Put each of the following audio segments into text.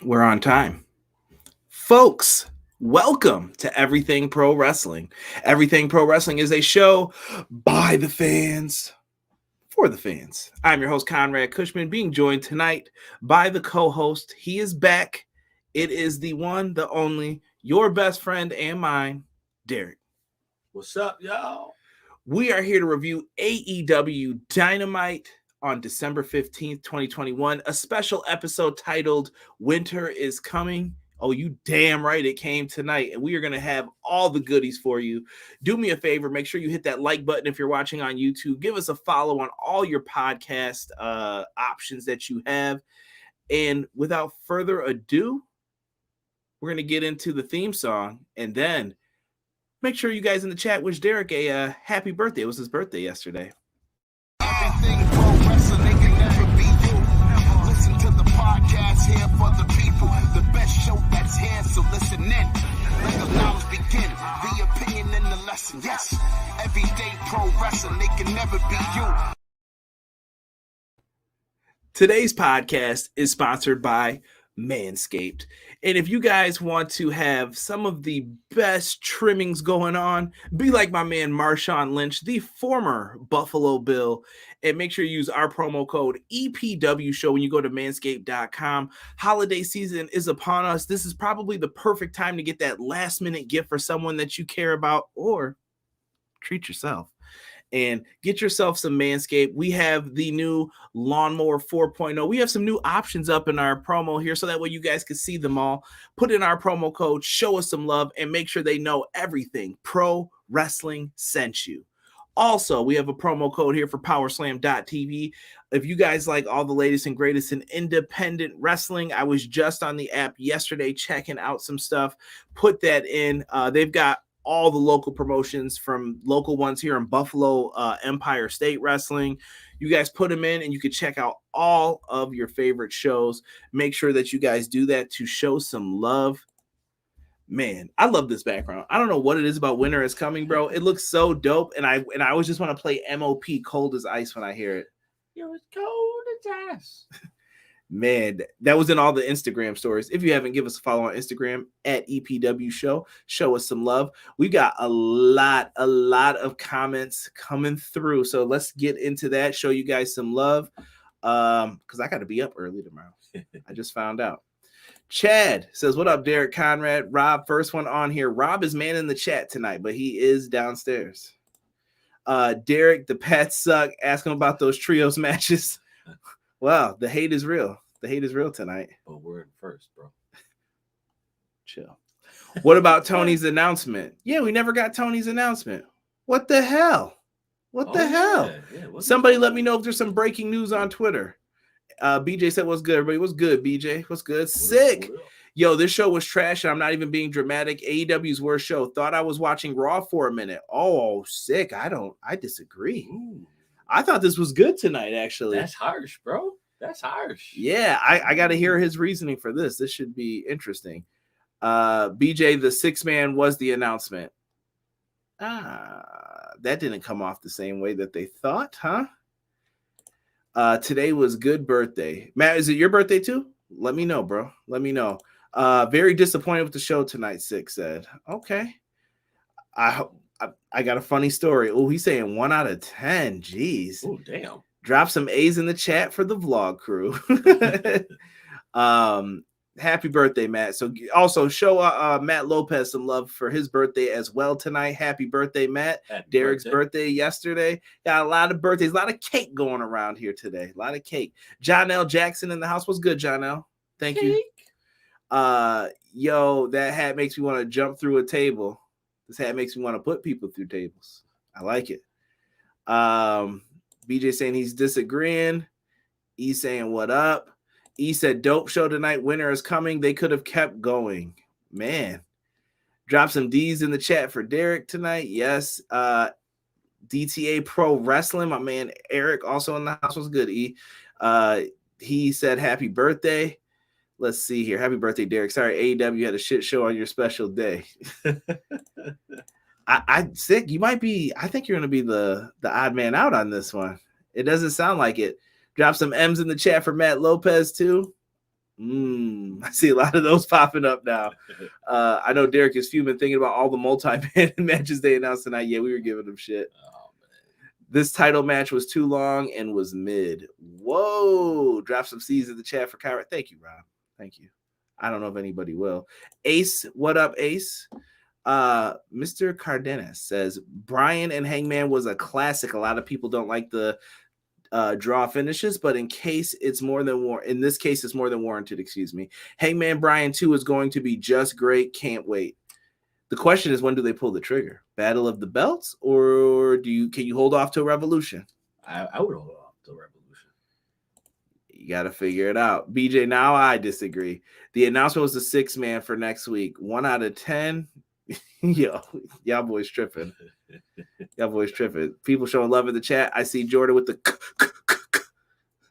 We're on time. Folks, welcome to Everything Pro Wrestling. Everything Pro Wrestling is a show by the fans, for the fans. I'm your host, Conrad Cushman, being joined tonight by the co-host. He is back. It is the one, the only, your best friend and mine, Derek. What's up, y'all? We are here to review AEW Dynamite on December 15th, 2021, a special episode titled Winter is Coming. Oh, you damn right it came tonight, and we are going to have all the goodies for you. Do me a favor, make sure you hit that like button if you're watching on YouTube. Give us a follow on all your podcast options that you have. And without further ado, we're going to get into the theme song, and then make sure you guys in the chat wish Derek a happy birthday. It was his birthday yesterday. Everything pro wrestling, they can never be you. Listen to the podcast here for the people. The best show that's here, so listen in. Let the knowledge begin. The opinion and the lesson. Yes, everyday pro wrestling, they can never be you. Today's podcast is sponsored by Manscaped. And if you guys want to have some of the best trimmings going on, be like my man Marshawn Lynch, the former Buffalo Bill, and make sure you use our promo code EPW show when you go to manscaped.com. Holiday season is upon us. This is probably the perfect time to get that last minute gift for someone that you care about, or treat yourself and get yourself some Manscaped. We have the new Lawnmower 4.0. We have some new options up in our promo here so that way you guys can see them all. Put in our promo code, show us some love, and make sure they know everything Pro Wrestling sent you. Also, we have a promo code here for powerslam.tv. If you guys like all the latest and greatest in independent wrestling, I was just on the app yesterday checking out some stuff. Put that in. They've got all the local promotions from local ones here in Buffalo, Empire State Wrestling. You guys put them in and you can check out all of your favorite shows. Make sure that you guys do that to show some love. Man, I love this background. I don't know what it is about Winter is Coming, bro. It looks so dope. And I always just want to play MOP Cold as Ice when I hear it. Yo, it's cold as ice. Man, that was in all the Instagram stories. If you haven't, give us a follow on Instagram at EPW Show. Show us some love. We got a lot of comments coming through. So let's get into that. Show you guys some love. Because I got to be up early tomorrow. I just found out. Chad says, what up, Derek, Conrad, Rob? First one on here. Rob is man in the chat tonight, but he is downstairs. Derek, the Pats suck. Ask him about those trios matches. Wow, the hate is real. The hate is real tonight. But we're in first, bro. Chill. What about Tony's announcement? Yeah, we never got Tony's announcement. What the hell? What the hell? Yeah, somebody let me know if there's some breaking news on Twitter. BJ said, what's good, everybody? What's good, BJ? What's good? Sick. Yo, this show was trash, and I'm not even being dramatic. AEW's worst show. Thought I was watching Raw for a minute. Oh, sick. I disagree. Ooh. I thought this was good tonight, actually. That's harsh, bro. That's harsh. Yeah, I got to hear his reasoning for this. This should be interesting. BJ, the 6-man was the announcement. That didn't come off the same way that they thought, huh? Today was good birthday. Matt, is it your birthday too? Let me know, bro. Let me know. Very disappointed with the show tonight, 6 said. Okay. I got a funny story. Oh, he's saying 1 out of 10. Jeez. Oh, damn. Drop some A's in the chat for the vlog crew. Happy birthday, Matt. So also show Matt Lopez some love for his birthday as well tonight. Happy birthday, Matt. Happy Derek's birthday yesterday. Got a lot of birthdays, a lot of cake going around here today. A lot of cake. John L. Jackson in the house. What's good, John L? Thank you. Yo, that hat makes me want to jump through a table. This hat makes me want to put people through tables. I like it. BJ saying he's disagreeing. E saying what up. E said dope show tonight. Winter is coming. They could have kept going. Man. Drop some D's in the chat for Derek tonight. Yes. DTA Pro Wrestling. My man Eric also in the house. Was good, E. He said happy birthday. Let's see here. Happy birthday, Derek. Sorry, AEW had a shit show on your special day. I sick. You might be. I think you're going to be the odd man out on this one. It doesn't sound like it. Drop some M's in the chat for Matt Lopez too. I see a lot of those popping up now. I know Derek is fuming thinking about all the multi-man matches they announced tonight. Yeah, we were giving them shit. Oh, man. This title match was too long and was mid. Whoa. Drop some C's in the chat for Kyra. Thank you, Rob. Thank you. I don't know if anybody will. Ace, what up, Ace? Mr. Cardenas says Bryan and Hangman was a classic. A lot of people don't like the draw finishes, but in this case it's more than warranted. Excuse me. Hangman Bryan 2 is going to be just great. Can't wait. The question is, when do they pull the trigger? Battle of the Belts, or can you hold off till Revolution? I would hold off till Revolution. You got to figure it out. BJ, now I disagree. The announcement was the 6-man for next week. 1 out of 10. Yo, y'all boys tripping. People showing love in the chat. I see Jordan with the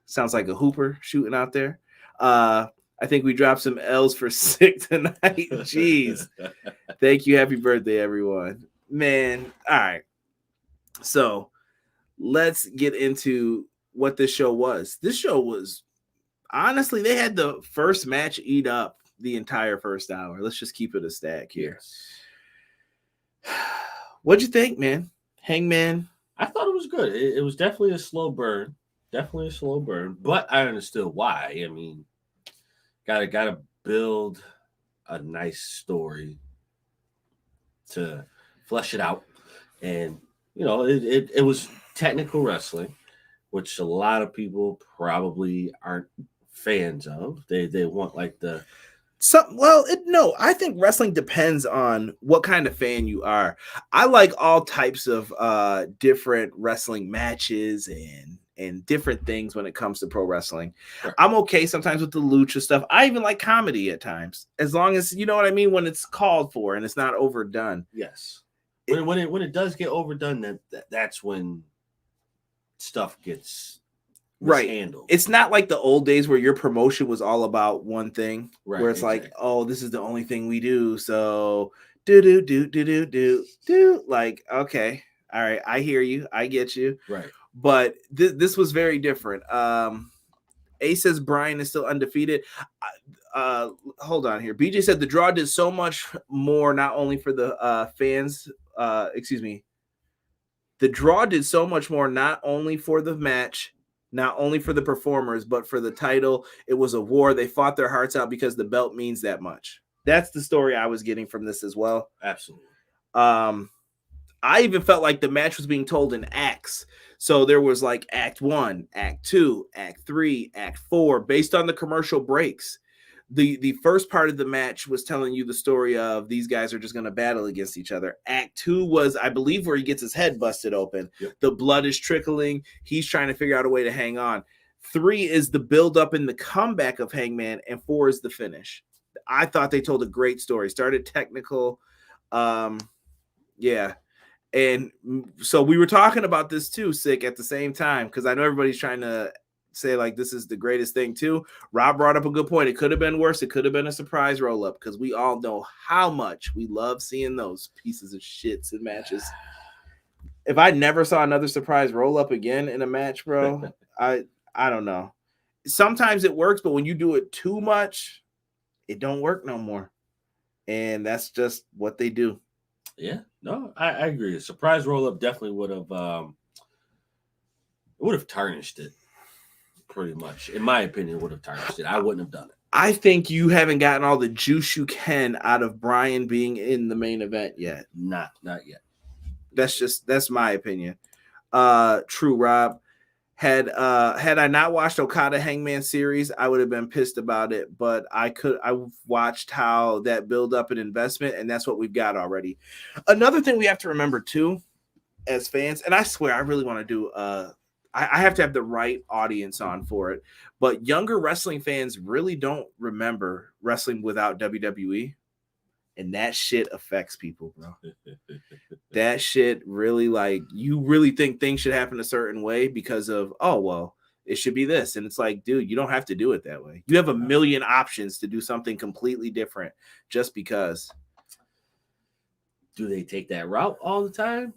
sounds like a hooper shooting out there. I think we dropped some L's for sick tonight. Jeez. Thank you. Happy birthday, everyone. Man. All right. So let's get into what this show was. This show was, honestly, they had the first match eat up the entire first hour. Let's just keep it a stack here. Yes. What'd you think, man? Hangman? I thought it was good. It was definitely a slow burn. But I understood why. I mean, gotta build a nice story to flesh it out. And, you know, it was technical wrestling, which a lot of people probably aren't fans of. They want like the... I think wrestling depends on what kind of fan you are. I like all types of different wrestling matches and different things when it comes to pro wrestling. Sure. I'm okay sometimes with the lucha stuff. I even like comedy at times, as long as, you know what I mean, when it's called for and it's not overdone. Yes. When it does get overdone, that's when stuff gets mishandled. Right. It's not like the old days where your promotion was all about one thing, right, where it's exactly. like, oh, this is the only thing we do. So do. Like, okay. All right. I hear you. I get you. Right. But this was very different. A says Bryan is still undefeated. Hold on here. BJ said the draw did so much more, not only for the fans. The draw did so much more, not only for the match, not only for the performers, but for the title. It was a war. They fought their hearts out because the belt means that much. That's the story I was getting from this as well. Absolutely. I even felt like the match was being told in acts. So there was like Act 1, Act 2, Act 3, Act 4, based on the commercial breaks. The first part of the match was telling you the story of these guys are just going to battle against each other. Act 2 was, I believe, where he gets his head busted open. Yep. The blood is trickling. He's trying to figure out a way to hang on. 3 is the build-up and the comeback of Hangman, and 4 is the finish. I thought they told a great story. Started technical. Yeah. And so we were talking about this too, Sick, at the same time, because I know everybody's trying to say like this is the greatest thing too. Rob brought up a good point. It could have been worse. It could have been a surprise roll-up, because we all know how much we love seeing those pieces of shits in matches. If I never saw another surprise roll-up again in a match, bro, I don't know. Sometimes it works, but when you do it too much, it don't work no more. And that's just what they do. Yeah, no, I agree. A surprise roll-up definitely would have tarnished it, pretty much. In my opinion, would have tarnished it. I wouldn't have done it. I think you haven't gotten all the juice you can out of Bryan being in the main event yet. Not yet. That's my opinion. True, Rob. Had I not watched Okada Hangman series, I would have been pissed about it. But I watched how that build up an investment, and that's what we've got already. Another thing we have to remember too, as fans, and I swear I really want to do I have to have the right audience on for it. But younger wrestling fans really don't remember wrestling without WWE. And that shit affects people, bro. That shit really, like, you really think things should happen a certain way because of, oh, well, it should be this. And it's like, dude, you don't have to do it that way. You have a million options to do something completely different just because. Do they take that route all the time?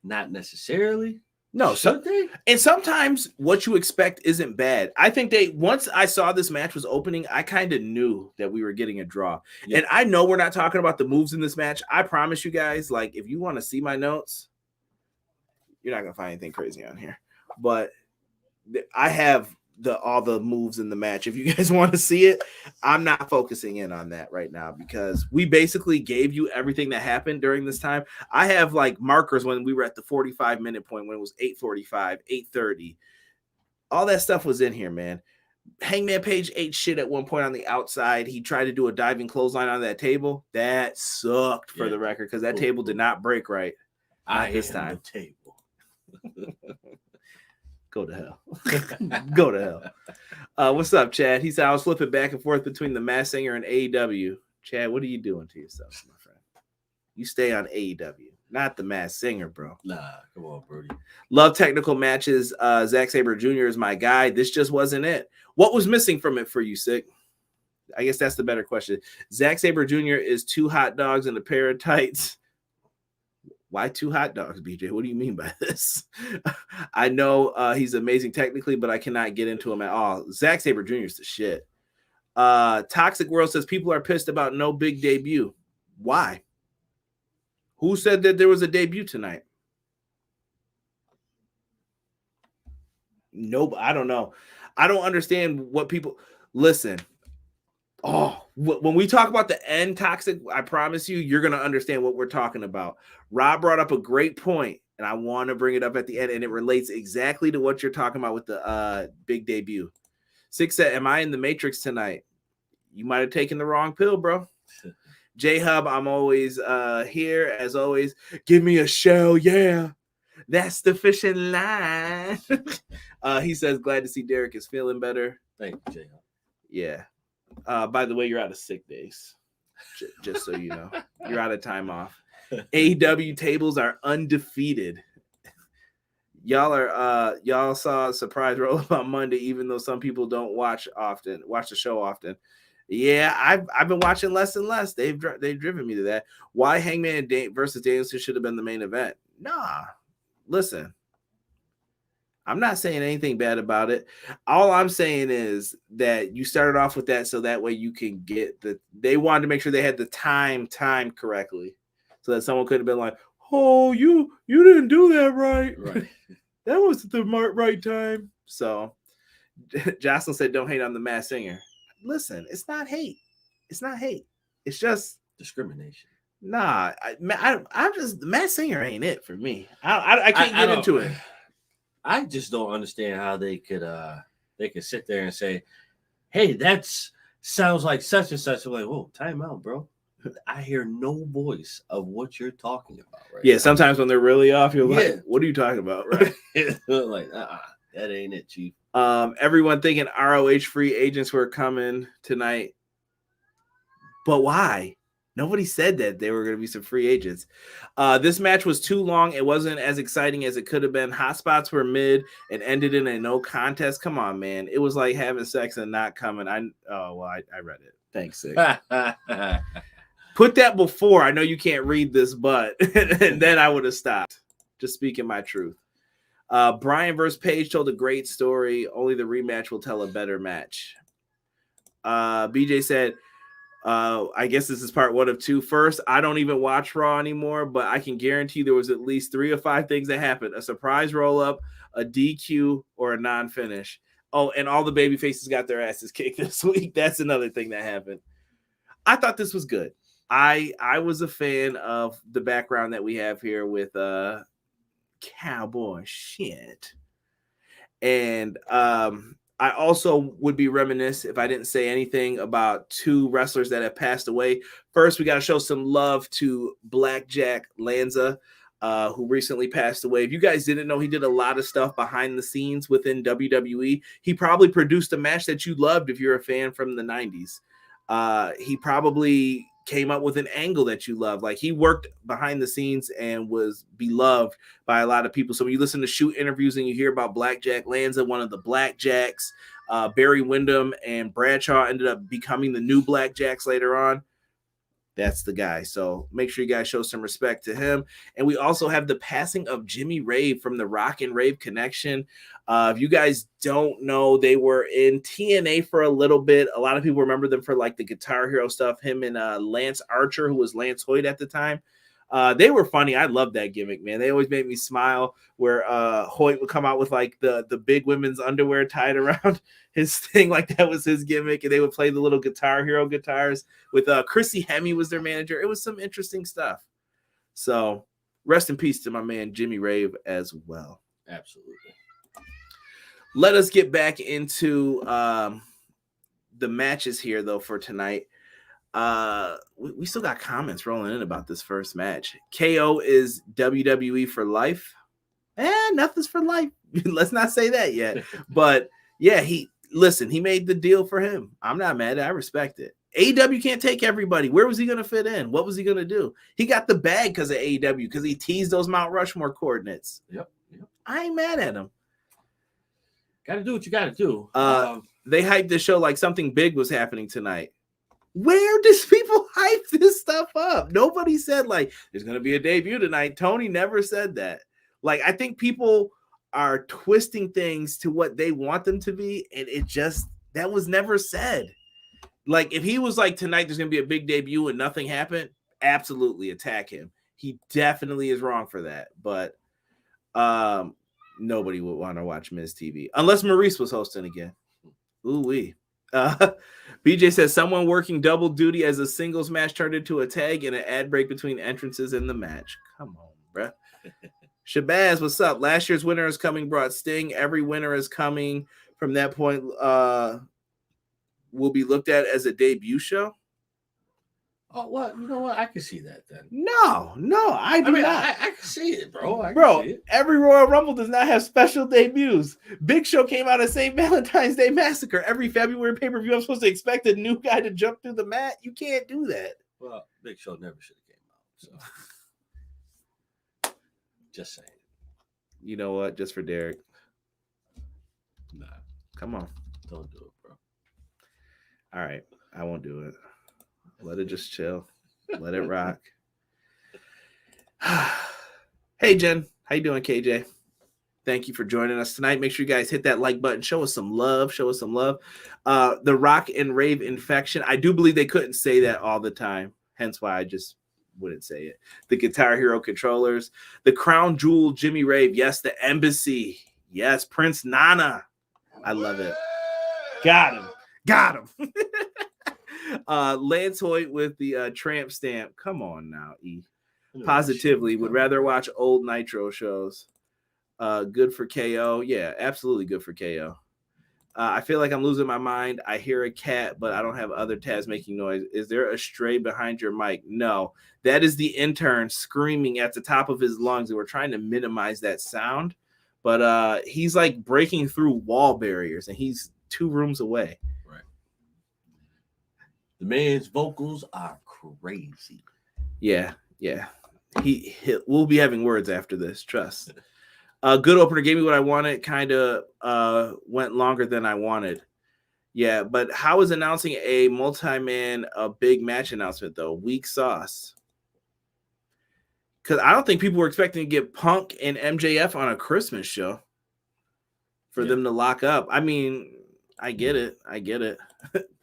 Not necessarily. No, Should they? And sometimes what you expect isn't bad. I think once I saw this match was opening, I kind of knew that we were getting a draw. Yeah. And I know we're not talking about the moves in this match. I promise you guys, like, if you want to see my notes, you're not gonna find anything crazy on here. But I have all the moves in the match. If you guys want to see it, I'm not focusing in on that right now because we basically gave you everything that happened during this time. I have like markers when we were at the 45-minute point, when it was 8:45, 8:30. All that stuff was in here, man. Hangman Page ate shit at one point on the outside. He tried to do a diving clothesline on that table. That sucked, for the record, because that table did not break right. Not this time. The table. Go to hell. Go to hell. What's up, Chad? He said I was flipping back and forth between the Masked Singer and AEW. Chad, what are you doing to yourself, my friend? You stay on AEW, not the Masked Singer, bro. Nah, come on, Brody. Love technical matches. Zack Sabre Jr. is my guy. This just wasn't it. What was missing from it for you, Sick? I guess that's the better question. Zack Sabre Jr. is 2 hot dogs and a pair of tights. Why 2 hot dogs, BJ? What do you mean by this? I know he's amazing technically, but I cannot get into him at all. Zack Sabre Jr. is the shit. Toxic World says people are pissed about no big debut. Why? Who said that there was a debut tonight? Nope, I don't know. I don't understand what people... Listen. When we talk about the end, Toxic, I promise you're going to understand what we're talking about. Rob brought up a great point, and I want to bring it up at the end, and it relates exactly to what you're talking about with the big debut. Six said, am I in the Matrix tonight? You might have taken the wrong pill, bro. J-Hub, I'm always here, as always. Give me a shell, yeah. That's the fishing line. He says, glad to see Derek is feeling better. Thank you, J-Hub. Yeah. By the way, you're out of sick days. Just so you know. You're out of time off. AEW tables are undefeated. Y'all saw a surprise roll up on Monday, even though some people don't watch the show often. Yeah, I've been watching less and less. They've driven me to that. Why Hangman versus Danielson should have been the main event? Nah, listen. I'm not saying anything bad about it. All I'm saying is that you started off with that so that way you can get they wanted to make sure they had the time correctly so that someone could have been like, oh, you didn't do that right. Right. That was the right time. So Jocelyn said, don't hate on the Masked Singer. Listen, it's not hate. It's not hate. It's just discrimination. Nah, I'm just, the Masked Singer ain't it for me. I can't get into it. I just don't understand how they could sit there and say, hey, that sounds like such and such. I'm like, whoa, time out, bro. I hear no voice of what you're talking about right now. Sometimes when they're really off, you're like, what are you talking about? Right? Like, that ain't it, Chief. Everyone thinking ROH free agents were coming tonight. But why? Nobody said that there were going to be some free agents. This match was too long. It wasn't as exciting as it could have been. Hot spots were mid and ended in a no contest. Come on, man. It was like having sex and not coming. I read it. Thanks, Sick. Put that before. I know you can't read this, but and then I would have stopped. Just speaking my truth. Bryan versus Page told a great story. Only the rematch will tell a better match. BJ said, I guess this is part 1 of 2. First, I don't even watch Raw anymore, but I can guarantee there was at least 3 or 5 things that happened. A surprise roll-up, a DQ, or a non-finish. Oh, and all the baby faces got their asses kicked this week. That's another thing that happened. I thought this was good. I was a fan of the background that we have here with Cowboy shit. And I also would be remiss if I didn't say anything about 2 wrestlers that have passed away. First, we got to show some love to Blackjack Lanza, who recently passed away. If you guys didn't know, he did a lot of stuff behind the scenes within WWE. He probably produced a match that you loved if you're a fan from the 90s. He probably came up with an angle that you love. Like, he worked behind the scenes and was beloved by a lot of people. So when you listen to shoot interviews and you hear about Blackjack Lanza, one of the Blackjacks, Barry Windham and Bradshaw ended up becoming the new Blackjacks later on. that's the guy. So make sure you guys show some respect to him. And we also have the passing of Jimmy Rave from the Rock and Rave Connection. If you guys don't know, they were in TNA for a little bit. A lot of people remember them for like the Guitar Hero stuff. Him and Lance Archer, who was Lance Hoyt at the time. They were funny. I love that gimmick, man. They always made me smile where Hoyt would come out with like the big women's underwear tied around his thing. Like that was his gimmick. And they would play the little Guitar Hero guitars with Chrissy Hemme was their manager. It was some interesting stuff. So rest in peace to my man, Jimmy Rave as well. Absolutely. Let us get back into the matches here though for tonight. We still got comments rolling in about this first match. KO is WWE for life. Nothing's for life. Let's not say that yet. But yeah, he made the deal for him. I'm not mad. I respect it. AEW can't take everybody. Where was he going to fit in? What was he going to do? He got the bag because of AEW, because he teased those Mount Rushmore coordinates. Yep. I ain't mad at him. Got to do what you got to do. They hyped the show like something big was happening tonight. Where does people hype this stuff up? Nobody said like there's going to be a debut tonight. Tony never said that. Like, I think people are twisting things to what they want them to be, and that was never said. Like, if he was like tonight there's going to be a big debut and nothing happened, absolutely attack him. He definitely is wrong for that. But nobody would want to watch Miz TV unless Maurice was hosting again. Ooh-wee. BJ says someone working double duty as a singles match turned into a tag and an ad break between entrances in the match. Come on, bruh. Shabazz, what's up? Last year's Winner is Coming brought Sting. Every winner is coming from that point will be looked at as a debut show. Oh, well, you know what? I can see that then. No, I do not. I can see it, bro. Every Royal Rumble does not have special debuts. Big Show came out of St. Valentine's Day Massacre. Every February pay-per-view, I'm supposed to expect a new guy to jump through the mat. You can't do that. Well, Big Show never should have came out. So, just saying. You know what? Just for Derek. Nah. Come on. Don't do it, bro. All right. I won't do it. Let it just chill. Let it rock. Hey, Jen. How you doing, KJ? Thank you for joining us tonight. Make sure you guys hit that like button. Show us some love. The Rock and Rave Infection. I do believe they couldn't say that all the time. Hence why I just wouldn't say it. The Guitar Hero controllers. The Crown Jewel Jimmy Rave. Yes, the Embassy. Yes, Prince Nana. I love it. Got him. Lance Hoyt with the tramp stamp. Come on now, E. Positively would rather watch old Nitro shows. Good for KO. Yeah, absolutely good for KO. I feel like I'm losing my mind. I hear a cat, but I don't have other tabs making noise. Is there a stray behind your mic? No, that is the intern screaming at the top of his lungs, and we're trying to minimize that sound. But he's like breaking through wall barriers, and he's 2 rooms away. Right. The man's vocals are crazy. Yeah. We'll be having words after this. Trust. Good opener, gave me what I wanted. Kind of went longer than I wanted. Yeah, but how is announcing a multi-man a big match announcement though? Weak sauce. Because I don't think people were expecting to get Punk and MJF on a Christmas show for them to lock up. I mean, I get it.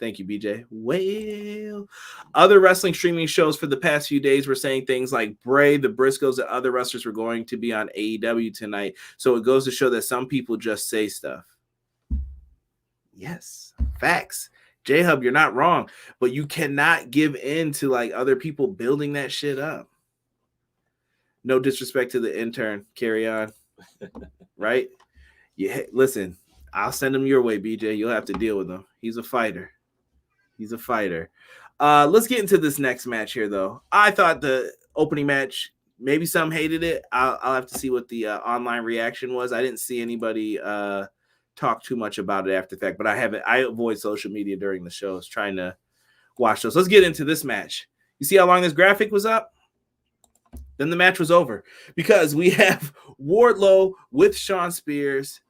Thank you, BJ. Well, other wrestling streaming shows for the past few days were saying things like Bray, the Briscoes, and other wrestlers were going to be on AEW tonight. So it goes to show that some people just say stuff. Yes, facts. J-Hub, you're not wrong, but you cannot give in to like other people building that shit up. No disrespect to the intern. Carry on. Right? Yeah, listen. I'll send him your way, BJ. You'll have to deal with him. He's a fighter. Let's get into this next match here, though. I thought the opening match, maybe some hated it. I'll have to see what the online reaction was. I didn't see anybody talk too much about it after the fact, but I avoid social media during the shows, trying to watch those. Let's get into this match. You see how long this graphic was up? Then the match was over because we have Wardlow with Shawn Spears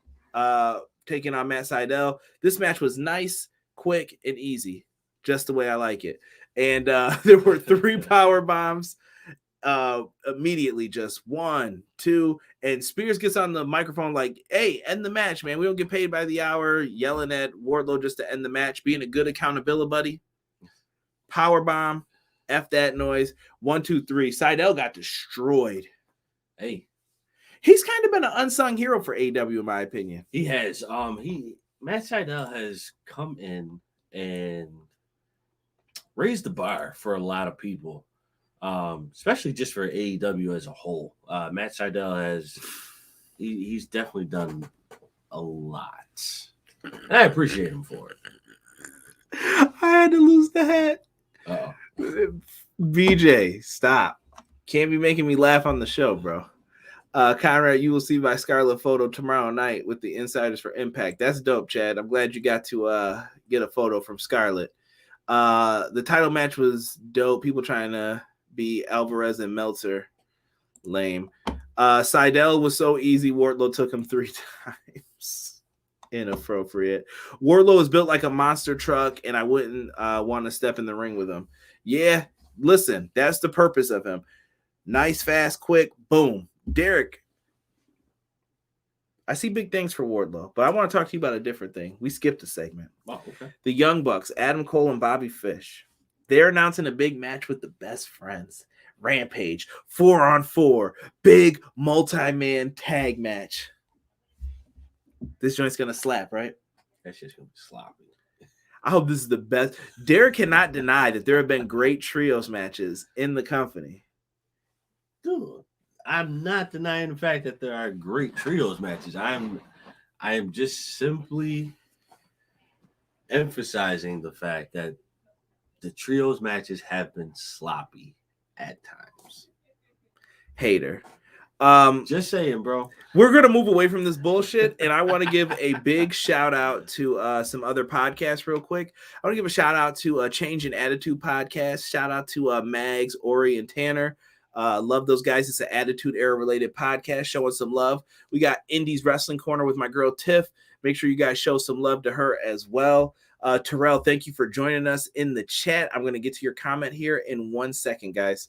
taking on Matt Sydal. This match was nice, quick, and easy, just the way I like it. And there were 3 power bombs. Immediately, just 1, 2, and Spears gets on the microphone like, "Hey, end the match, man. We don't get paid by the hour." Yelling at Wardlow just to end the match, being a good accountability buddy. Power bomb, F that noise. 1, 2, 3. Sydal got destroyed. Hey, he's kind of been an unsung hero for AEW, in my opinion. He has. Matt Sydal has come in and raised the bar for a lot of people. Especially just for AEW as a whole. Matt Sydal he's definitely done a lot. And I appreciate him for it. I had to lose the hat. Uh-oh. BJ, stop. Can't be making me laugh on the show, bro. Conrad, you will see my Scarlet photo tomorrow night with the insiders for Impact. That's dope, Chad. I'm glad you got to get a photo from Scarlet. The title match was dope. People trying to be Alvarez and Meltzer. Lame. Sydal was so easy. Wardlow took him 3 times. Inappropriate. Wardlow is built like a monster truck, and I wouldn't want to step in the ring with him. Yeah, listen, that's the purpose of him. Nice, fast, quick, boom. Derek, I see big things for Wardlow, but I want to talk to you about a different thing. We skipped a segment. Oh, okay. The Young Bucks, Adam Cole and Bobby Fish. They're announcing a big match with the best friends. Rampage, 4-on-4, big multi-man tag match. This joint's going to slap, right? That shit's going to be sloppy. I hope this is the best. Derek cannot deny that there have been great trios matches in the company. Dude, I'm not denying the fact that there are great trios matches. I am just simply emphasizing the fact that the trios matches have been sloppy at times. Hater. Just saying, bro. We're going to move away from this bullshit, and I want to give a big shout out to some other podcasts real quick. I want to give a shout out to Change in Attitude podcast. Shout out to Mags, Ori, and Tanner. Love those guys. It's an Attitude Era related podcast showing some love. We got Indies Wrestling Corner with my girl Tiff. Make sure you guys show some love to her as well. Terrell, thank you for joining us in the chat. I'm going to get to your comment here in 1 second, guys.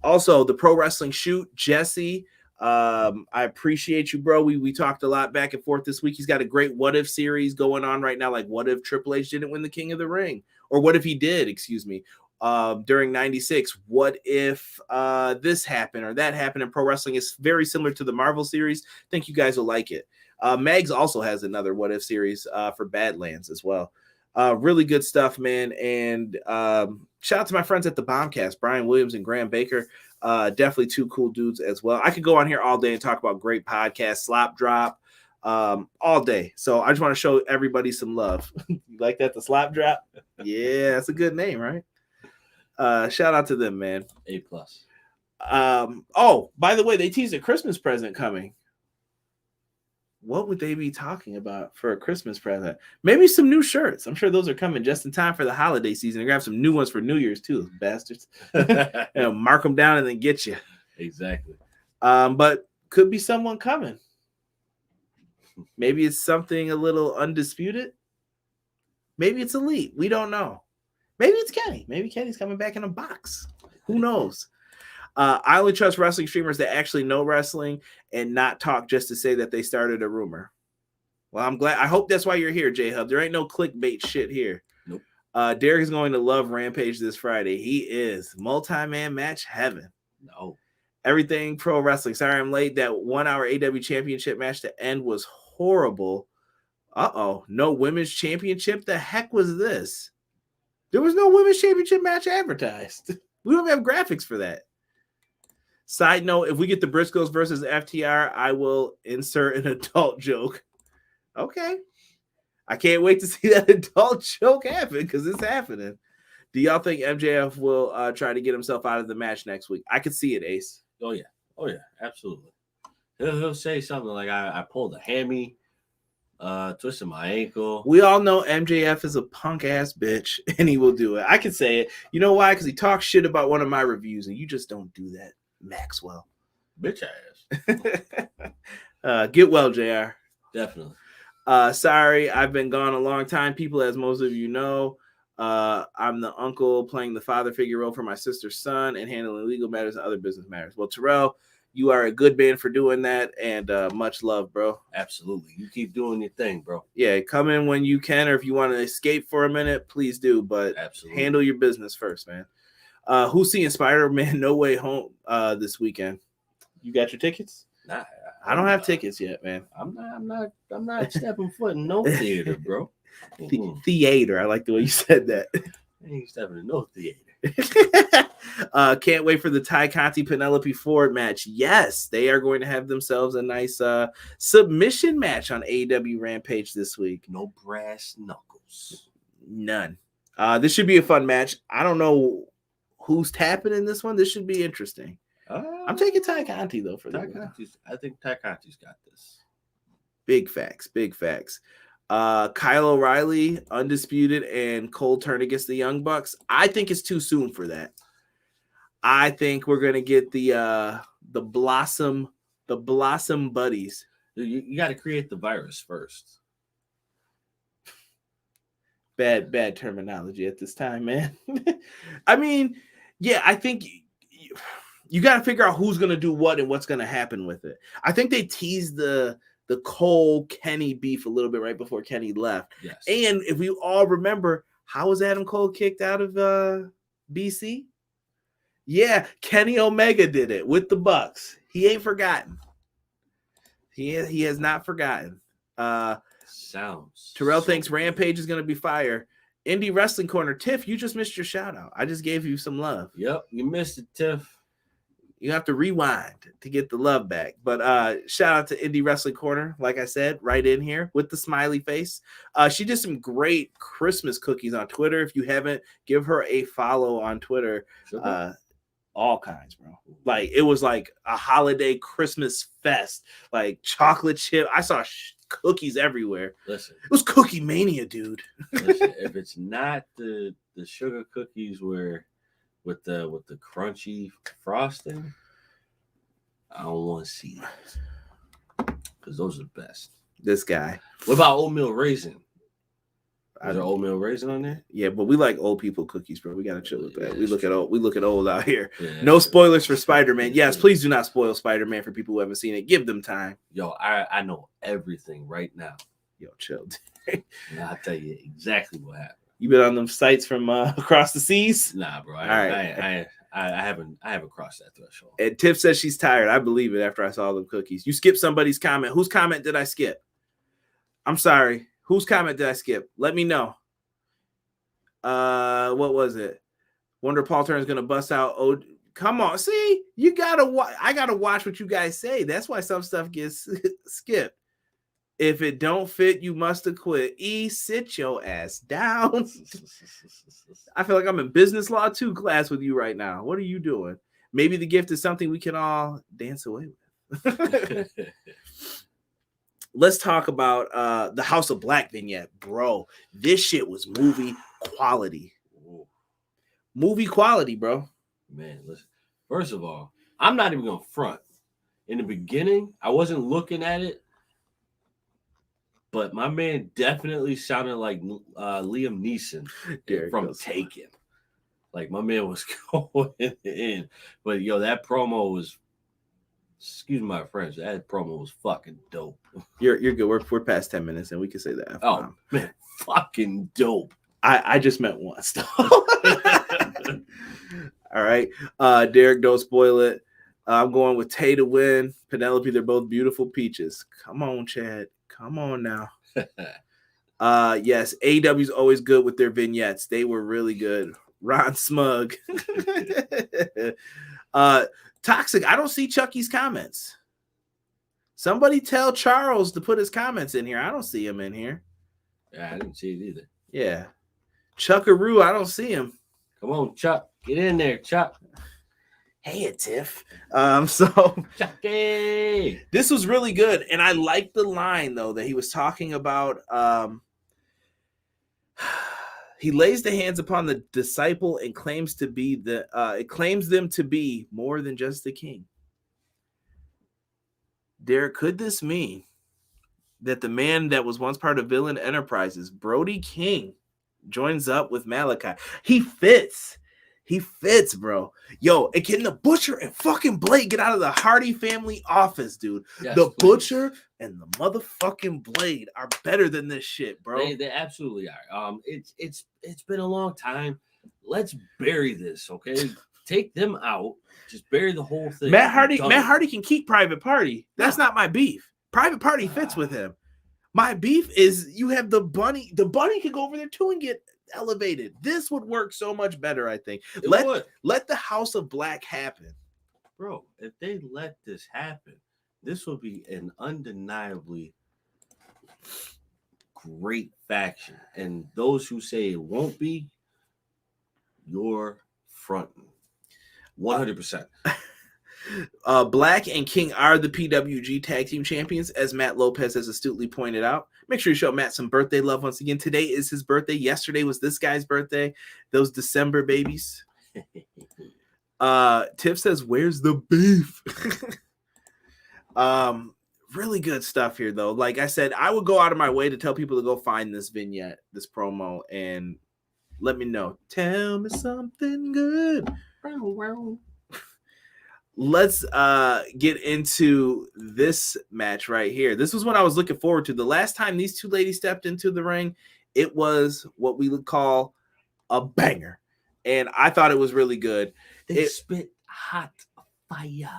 Also, the Pro Wrestling Shoot, Jesse, I appreciate you, bro. We talked a lot back and forth this week. He's got a great What If series going on right now. Like, what if Triple H didn't win the King of the Ring? Or what if he did, excuse me, during 96? What if this happened or that happened in pro wrestling? It's very similar to the Marvel series. I think you guys will like it. Mags also has another What If series for Badlands as well. Really good stuff, man. And shout out to my friends at the Bombcast, Brian Williams and Graham Baker. Definitely 2 cool dudes as well. I could go on here all day and talk about great podcasts, Slop Drop, all day. So I just want to show everybody some love. You like that, the Slop Drop? Yeah, that's a good name, right? Shout out to them, man. A+. Oh, by the way, they teased a Christmas present coming. What would they be talking about for a Christmas present? Maybe some new shirts. I'm sure those are coming just in time for the holiday season. They grab some new ones for New Year's too, those bastards. Mark them down and then get you. Exactly. But could be someone coming. Maybe it's something a little undisputed. Maybe it's Elite. We don't know. Maybe it's Kenny. Maybe Kenny's coming back in a box. Who knows? I only trust wrestling streamers that actually know wrestling and not talk just to say that they started a rumor. Well, I'm glad. I hope that's why you're here, J-Hub. There ain't no clickbait shit here. Nope. Derek is going to love Rampage this Friday. He is. Multi-man match heaven. No. Everything pro wrestling. Sorry I'm late. That 1 hour AEW championship match to end was horrible. Uh-oh. No women's championship? The heck was this? There was no women's championship match advertised. We don't have graphics for that. Side note, if we get the Briscoes versus FTR, I will insert an adult joke. Okay. I can't wait to see that adult joke happen because it's happening. Do y'all think MJF will try to get himself out of the match next week? I could see it, Ace. Oh, yeah. Oh, yeah. Absolutely. He'll say something like, I pulled a hammy, twisted my ankle. We all know MJF is a punk-ass bitch, and he will do it. I can say it. You know why? Because he talks shit about one of my reviews, and you just don't do that. Maxwell. Bitch ass. Get well, JR. Definitely. Sorry, I've been gone a long time, people, as most of you know. I'm the uncle playing the father figure role for my sister's son and handling legal matters and other business matters. Well, Terrell, you are a good man for doing that, and much love, bro. Absolutely. You keep doing your thing, bro. Yeah, come in when you can, or if you want to escape for a minute, please do, but Absolutely. handle your business first, man. Who's seeing Spider-Man No Way Home this weekend? You got your tickets? Nah, I don't have tickets yet, man. I'm not stepping foot in no theater, bro. Theater. I like the way you said that. I ain't stepping in no theater. Can't wait for the Ty Conti Penelope Ford match. Yes, they are going to have themselves a nice submission match on AEW Rampage this week. No brass knuckles. None. This should be a fun match. I don't know who's tapping in this one. This should be interesting. I'm taking Ty Conti though for that. I think Ty Conti's got this. Big facts. Big facts. Kyle O'Reilly, Undisputed, and Cole turn against the Young Bucks. I think it's too soon for that. I think we're gonna get the Blossom Buddies. You got to create the virus first. Bad terminology at this time, man. I mean, yeah, I think you got to figure out who's gonna do what and what's gonna happen with it. I think they teased the Cole Kenny beef a little bit right before Kenny left. Yes. And if we all remember, how was Adam Cole kicked out of BC? Yeah, Kenny Omega did it with the Bucks. He ain't forgotten. He has not forgotten. Sounds. Terrell thinks Rampage is going to be fire. Indie Wrestling Corner. Tiff, you just missed your shout out. I just gave you some love. Yep, you missed it, Tiff. You have to rewind to get the love back. But shout out to Indie Wrestling Corner, like I said, right in here with the smiley face. She did some great Christmas cookies on Twitter. If you haven't, give her a follow on Twitter. Sure. All kinds, bro. Like, it was like a holiday Christmas fest. Like, chocolate chip. I saw cookies everywhere. Listen. It was cookie mania, dude. Listen, if it's not the sugar cookies where with the crunchy frosting, I don't want to see that because those are the best. This guy. What about oatmeal raisin? Is there oatmeal raisin on there? Yeah, but we like old people cookies, bro. We gotta chill with that. Yeah, we look at old out here. Yeah, no spoilers for Spider-Man. Yes, please do not spoil Spider-Man for people who haven't seen it. Give them time. Yo, I know everything right now. Yo, chill. And I'll tell you exactly what happened. You been on them sites from across the seas? Nah, bro. I haven't crossed that threshold. And Tiff says she's tired. I believe it after I saw them cookies. You skipped somebody's comment. Whose comment did I skip? I'm sorry. Whose comment did I skip? Let me know. What was it? Wonder Paul Turner's gonna bust out. Oh, come on. See, you gotta watch. I gotta watch what you guys say. That's why some stuff gets skipped. If it don't fit, you must have quit. Sit your ass down. I feel like I'm in business law 2 class with you right now. What are you doing? Maybe the gift is something we can all dance away with. Let's talk about the House of Black vignette, bro. This shit was movie quality. Ooh. Movie quality, bro. Man, listen. First of all, I'm not even gonna front. In the beginning, I wasn't looking at it, but my man definitely sounded like Liam Neeson from Taken. Like, my man was going in. But yo, that promo was, excuse my French, that promo was fucking dope. You're good. We're past 10 minutes and we can say that. Oh man, fucking dope. I just meant once though. All right. Derek, don't spoil it. I'm going with Tay to win. Penelope, they're both beautiful peaches. Come on, Chad. Come on now. Yes, AEW's always good with their vignettes. They were really good. Ron Smug. Toxic. I don't see Chucky's comments. Somebody tell Charles to put his comments in here. I don't see him in here. Yeah, I didn't see it either. Yeah. Chuckaroo, I don't see him. Come on, Chuck. Get in there, Chuck. Hey, Tiff. So Chucky. This was really good. And I like the line, though, that he was talking about. He lays the hands upon the disciple and claims them to be more than just the king. Derek, could this mean that the man that was once part of Villain Enterprises, Brody King, joins up with Malachi. He fits. He fits, bro. Yo, and can the Butcher and fucking Blade get out of the Hardy family office, dude? Yes, the please. Butcher and the motherfucking Blade are better than this shit, bro. They absolutely are. It's been a long time. Let's bury this, okay? Take them out. Just bury the whole thing. Matt Hardy can keep Private Party. That's not my beef. Private Party fits with him. My beef is you have the Bunny. The Bunny could go over there too and get elevated. This would work so much better, I think. Let the House of Black happen. Bro, if they let this happen, this will be an undeniably great faction. And those who say it won't be, you're fronting. 100%. Black and King are the PWG Tag Team Champions, as Matt Lopez has astutely pointed out. Make sure you show Matt some birthday love once again. Today is his birthday. Yesterday was this guy's birthday. Those December babies. Tiff says, "Where's the beef?" Really good stuff here, though. Like I said, I would go out of my way to tell people to go find this vignette, this promo, and let me know. Tell me something good. Let's get into this match right here. This was what I was looking forward to. The last time these two ladies stepped into the ring, it was what we would call a banger. And I thought it was really good. They spit hot fire.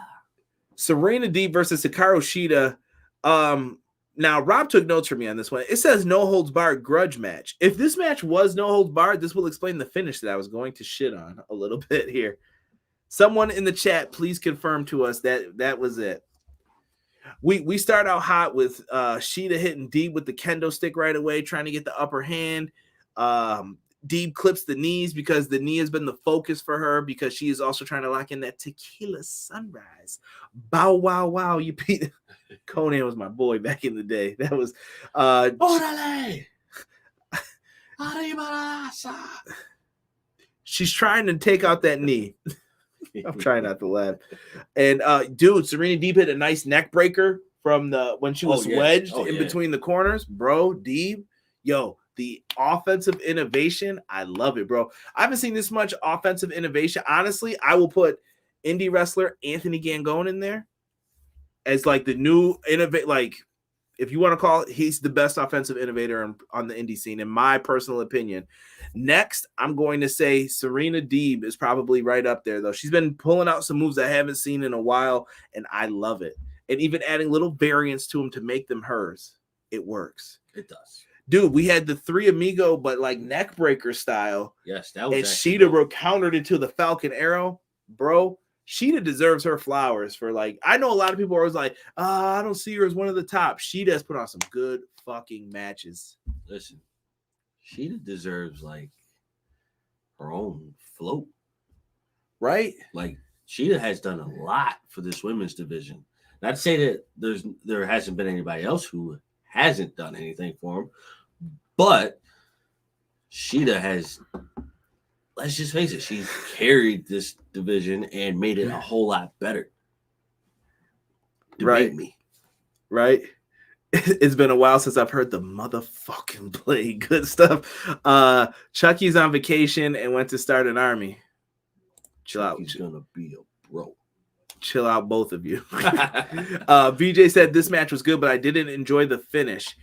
Serena Deeb versus Hikaru Shida. Now, Rob took notes for me on this one. It says no holds barred grudge match. If this match was no holds barred, this will explain the finish that I was going to shit on a little bit here. Someone in the chat, please confirm to us that was it. We start out hot with Shida hitting Deeb with the kendo stick right away, trying to get the upper hand. Deeb clips the knees because the knee has been the focus for her because she is also trying to lock in that tequila sunrise. Bow, wow, wow. You beat Conan was my boy back in the day. That was Orale. She's trying to take out that knee. I'm trying not to laugh. And dude, Serena Deeb hit a nice neck breaker from when she was wedged in between the corners. Bro, Deeb, yo, the offensive innovation, I love it, bro. I haven't seen this much offensive innovation. Honestly, I will put indie wrestler Anthony Gangone in there as like the new innovate. Like, if you want to call it, he's the best offensive innovator on the indie scene, in my personal opinion. Next, I'm going to say Serena Deeb is probably right up there, though. She's been pulling out some moves I haven't seen in a while, and I love it. And even adding little variants to them to make them hers, it works. It does. Dude, we had the Three Amigo, but like neck breaker style. Yes, that was. And Shida countered into the Falcon Arrow. Bro, Shida deserves her flowers for like, I know a lot of people are always like, I don't see her as one of the top. Shida has put on some good fucking matches. Listen, Shida deserves like her own float. Right? Like, Shida has done a lot for this women's division. Not to say that there hasn't been anybody else who hasn't done anything for him, but Shida has, let's just face it, she's carried this division and made it a whole lot better. Right. Right. It's been a while since I've heard the motherfucking play good stuff. Chucky's on vacation and went to start an army. Chill out. He's gonna be a bro. Chill out, both of you. BJ said this match was good, but I didn't enjoy the finish.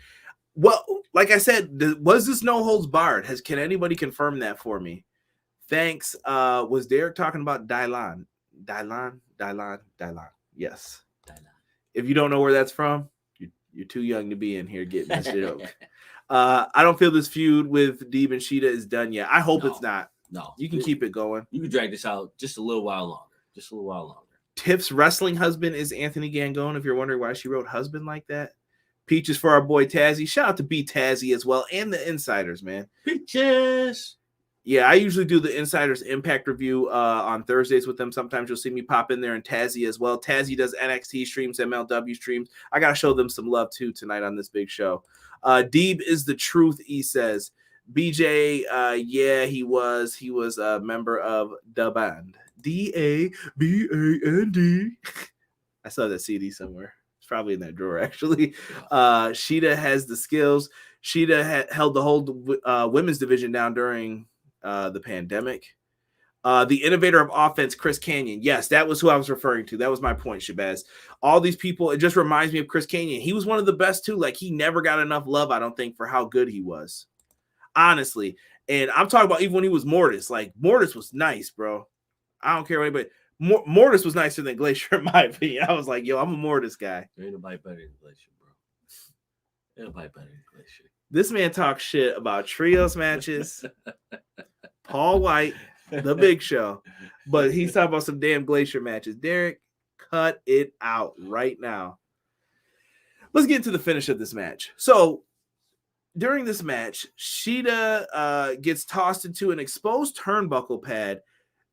Well, like I said, was this no holds barred? Can anybody confirm that for me? Thanks. Was Derek talking about Dylan? Yes. Dylan. If you don't know where that's from, you're too young to be in here getting this joke. I don't feel this feud with Deeb and Shida is done yet. I hope it's not. No. You can keep it going. You can drag this out just a little while longer. Tiff's wrestling husband is Anthony Gangone, if you're wondering why she wrote husband like that. Peaches for our boy Tazzy. Shout out to B Tazzy as well, and the Insiders, man. Peaches. Yeah, I usually do the Insiders Impact review on Thursdays with them. Sometimes you'll see me pop in there, and Tazzy as well. Tazzy does NXT streams, MLW streams. I got to show them some love, too, tonight on this big show. Deeb is the truth, he says. BJ, yeah, he was a member of the band. Daband. I saw that CD somewhere. It's probably in that drawer, actually. Shida has the skills. Shida held the whole women's division down during the pandemic. The innovator of offense, Chris Kanyon. Yes, that was who I was referring to. That was my point, Shabazz. All these people, it just reminds me of Chris Kanyon. He was one of the best too. Like, he never got enough love, I don't think, for how good he was. Honestly. And I'm talking about even when he was Mortis. Like, Mortis was nice, bro. I don't care what anybody. Mortis was nicer than Glacier, in my opinion. I was like, yo, I'm a Mortis guy. There ain't nobody better than Glacier, bro. Ain't nobody better than Glacier. This man talks shit about trios matches, Paul White, the Big Show, but he's talking about some damn Glacier matches. Derek, cut it out right now. Let's get into the finish of this match. So, during this match, Shida gets tossed into an exposed turnbuckle pad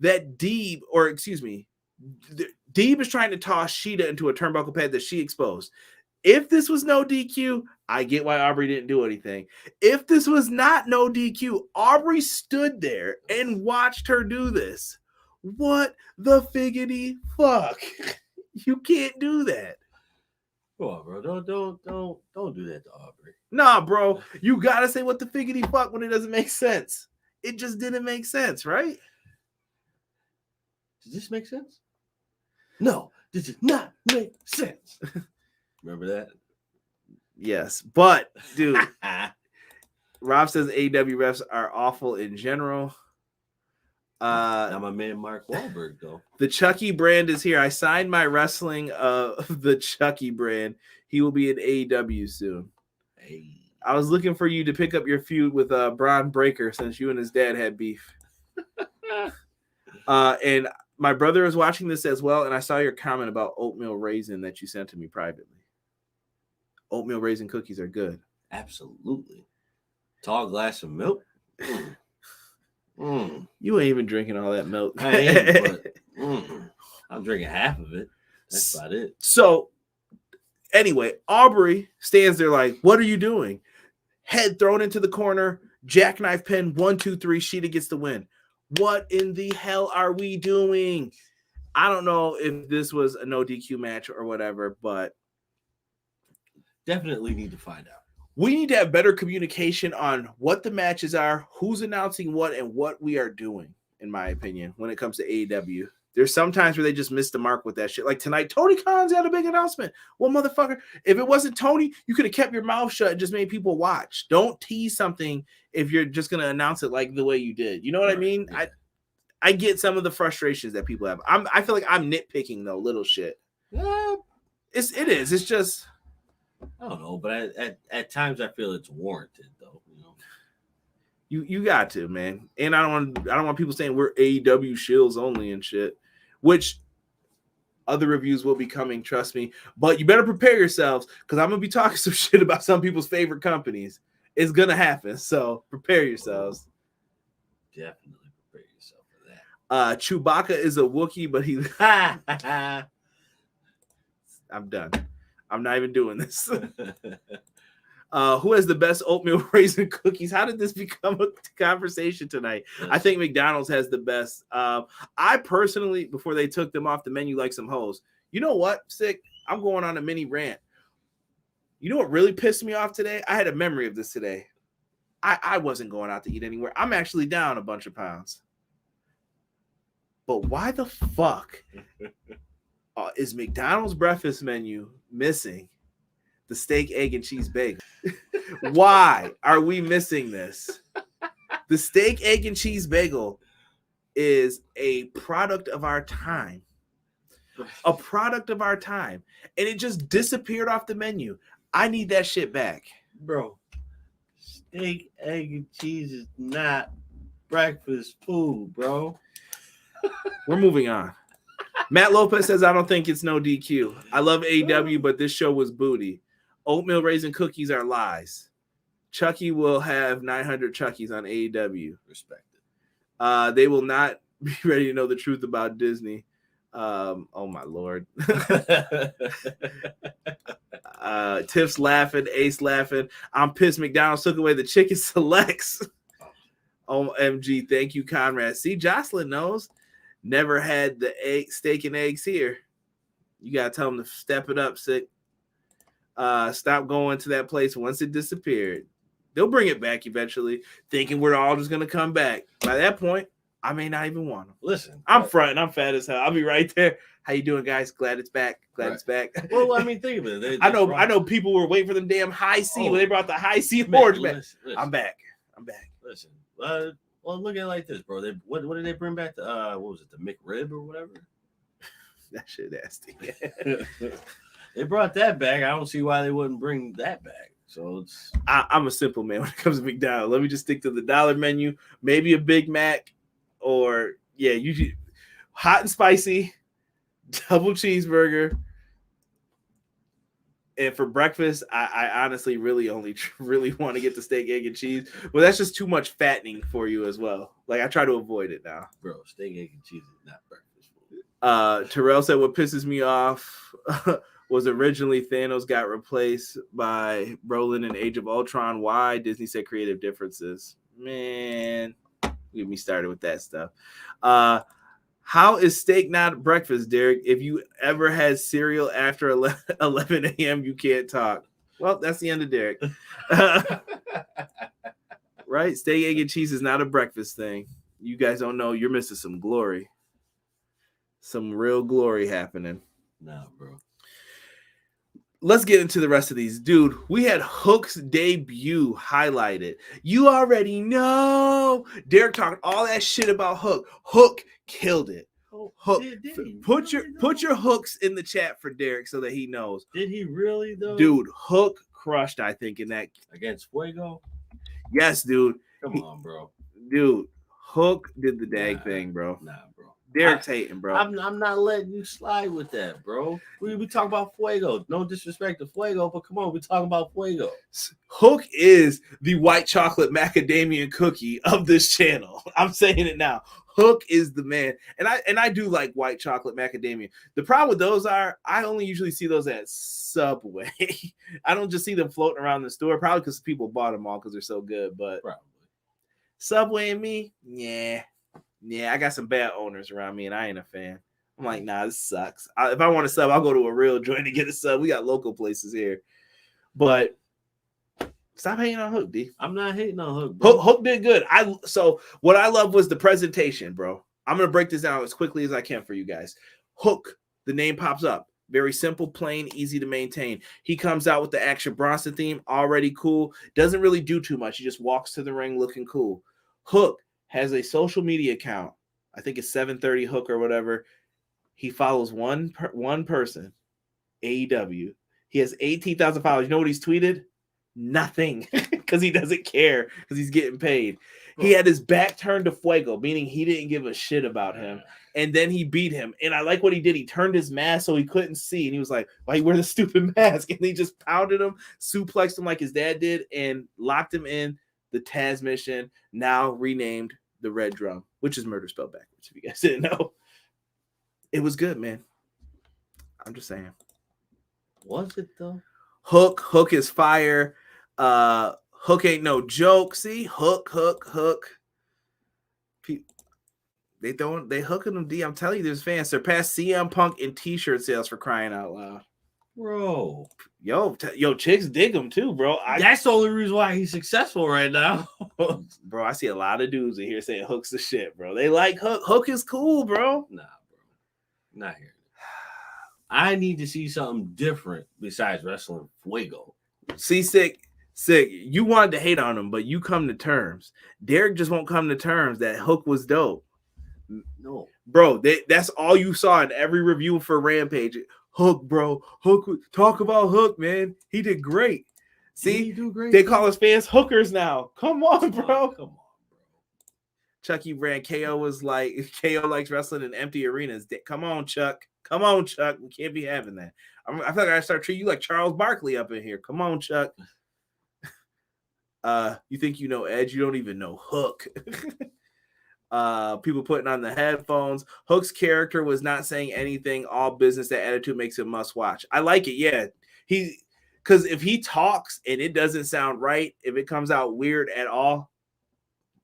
that Deeb is trying to toss Shida into a turnbuckle pad that she exposed. If this was no DQ, I get why Aubrey didn't do anything. If this was not no DQ, Aubrey stood there and watched her do this. What the figgity fuck? You can't do that. Come on, bro. Don't do that to Aubrey. Nah, bro. You gotta say what the figgity fuck when it doesn't make sense. It just didn't make sense, right? Does this make sense? No, this does not make sense. Remember that? Yes, but dude, Rob says AEW refs are awful in general. Now my man Mark Wahlberg though. The Chucky brand is here. I signed my wrestling of the Chucky brand. He will be in AEW soon. Hey. I was looking for you to pick up your feud with Braun Breaker since you and his dad had beef. And my brother is watching this as well, and I saw your comment about oatmeal raisin that you sent to me privately. Oatmeal raisin cookies are good. Absolutely. Tall glass of milk. You ain't even drinking all that milk. I ain't, but I'm drinking half of it. That's about it. So, anyway, Aubrey stands there like, what are you doing? Head thrown into the corner, jackknife pin, 1, 2, 3, Shida gets the win. What in the hell are we doing? I don't know if this was a no DQ match or whatever, but definitely need to find out. We need to have better communication on what the matches are, who's announcing what, and what we are doing, in my opinion, when it comes to AEW. There's some times where they just miss the mark with that shit. Like tonight, Tony Khan's had a big announcement. Well, motherfucker, if it wasn't Tony, you could have kept your mouth shut and just made people watch. Don't tease something if you're just going to announce it like the way you did. You know what I mean? Yeah. I get some of the frustrations that people have. I feel like I'm nitpicking, though, little shit. Yeah. It is. It's just... I don't know, but at times I feel it's warranted, though. You know, you got to, man. And I don't want people saying we're AEW shills only and shit, which other reviews will be coming, trust me. But you better prepare yourselves because I'm gonna be talking some shit about some people's favorite companies. It's gonna happen, so prepare yourselves. Definitely prepare yourself for that. Chewbacca is a Wookiee, but he. I'm done. I'm not even doing this. Who has the best oatmeal raisin cookies? How did this become a conversation tonight? Yes. I think McDonald's has the best. I personally, before they took them off the menu like some hoes, you know what, Sick? I'm going on a mini rant. You know what really pissed me off today? I had a memory of this today. I wasn't going out to eat anywhere. I'm actually down a bunch of pounds. But why the fuck is McDonald's breakfast menu missing the steak, egg, and cheese bagel? Why are we missing this? The steak, egg, and cheese bagel is a product of our time. A product of our time. And it just disappeared off the menu. I need that shit back. Bro, steak, egg, and cheese is not breakfast food, bro. We're moving on. Matt Lopez says, I don't think it's no DQ. I love AEW, but this show was booty. Oatmeal raisin cookies are lies. Chucky will have 900 Chuckies on AEW. Respected. They will not be ready to know the truth about Disney. Oh, my Lord. Tiff's laughing. Ace laughing. I'm pissed McDonald's took away the chicken selects. OMG. Thank you, Conrad. See, Jocelyn knows. Never had the steak and eggs here. You got to tell them to step it up, Sick. Stop going to that place once it disappeared. They'll bring it back eventually, thinking we're all just gonna come back. By that point, I may not even want them. Listen, I'm fronting. I'm fat as hell. I'll be right there. How you doing, guys? Glad it's back. Glad it's back. Well, I mean, think of it. I know people were waiting for them damn high C when they brought the high C boards back. Listen. I'm back. Listen. Well, look at it like this, bro. What did they bring back? What was it? The McRib or whatever? That shit nasty. They brought that back. I don't see why they wouldn't bring that back. So I'm a simple man when it comes to McDonald's. Let me just stick to the dollar menu. Maybe a Big Mac, or usually hot and spicy, double cheeseburger. And for breakfast, I honestly really only want to get the steak, egg, and cheese. Well, that's just too much fattening for you as well. Like, I try to avoid it now. Bro, steak, egg, and cheese is not breakfast food. Terrell said what pisses me off was originally Thanos got replaced by Brolin in Age of Ultron. Why? Disney said creative differences. Man, get me started with that stuff. How is steak not breakfast, Derek? If you ever had cereal after 11 a.m., you can't talk. Well, that's the end of Derek. Right? Steak, egg, and cheese is not a breakfast thing. You guys don't know. You're missing some glory. Some real glory happening. Nah, bro. Let's get into the rest of these. Dude, we had Hook's debut highlighted. You already know. Derek talking all that shit about Hook. Hook killed it. Hook. Put your hooks in the chat for Derek so that he knows. Did he really, though? Dude, Hook crushed, I think, in that. Against Fuego? Yes, dude. Come on, bro. Dude, Hook did the dang thing, bro. Nah, bro. Derek's hating, bro. I'm not letting you slide with that, bro. We talk about Fuego. No disrespect to Fuego, but come on, we talking about Fuego. Hook is the white chocolate macadamia cookie of this channel. I'm saying it now. Hook is the man. And I do like white chocolate macadamia. The problem with those are I only usually see those at Subway. I don't just see them floating around the store, probably because people bought them all because they're so good. But probably Subway and me, yeah, I got some bad owners around me, and I ain't a fan. I'm like, nah, this sucks. If I want a sub, I'll go to a real joint to get a sub. We got local places here. But stop hating on Hook, D. I'm not hating on Hook, bro. Hook did good. So what I love was the presentation, bro. I'm going to break this down as quickly as I can for you guys. Hook, the name pops up. Very simple, plain, easy to maintain. He comes out with the Action Bronson theme, already cool. Doesn't really do too much. He just walks to the ring looking cool. Hook has a social media account. I think it's 730 Hook or whatever. He follows one person, AEW. He has 18,000 followers. You know what he's tweeted? Nothing, because he doesn't care, because he's getting paid. He had his back turned to Fuego, meaning he didn't give a shit about him. And then he beat him. And I like what he did. He turned his mask so he couldn't see. And he was like, why you wear the stupid mask? And he just pounded him, suplexed him like his dad did, and locked him in the Taz mission, now renamed the Red Drum, which is murder spelled backwards, if you guys didn't know. It was good, man. I'm just saying. Was it, though? Hook is fire. Hook ain't no joke. See, Hook. They hooking them, D. I'm telling you, there's fans. Surpassed CM Punk in t-shirt sales, for crying out loud. Bro. Yo, chicks dig him too, bro. That's the only reason why he's successful right now. Bro, I see a lot of dudes in here saying Hook's the shit, bro. They like Hook. Hook is cool, bro. Nah, bro. Not here. I need to see something different besides wrestling Fuego. See, sick. You wanted to hate on him, but you come to terms. Derek just won't come to terms that Hook was dope. No. Bro, that's all you saw in every review for Rampage. Hook, bro. Hook, talk about Hook, man. He did great. See, they call us fans hookers now. Come on, bro. Come on, bro. Chucky Brand KO was like, KO likes wrestling in empty arenas. Come on, Chuck. We can't be having that. I feel like I gotta start treating you like Charles Barkley up in here. Come on, Chuck. You think you know Edge? You don't even know Hook. People putting on the headphones. Hook's character was not saying anything. All business. That attitude makes it must watch. I like it. Yeah, because if he talks and it doesn't sound right, if it comes out weird at all,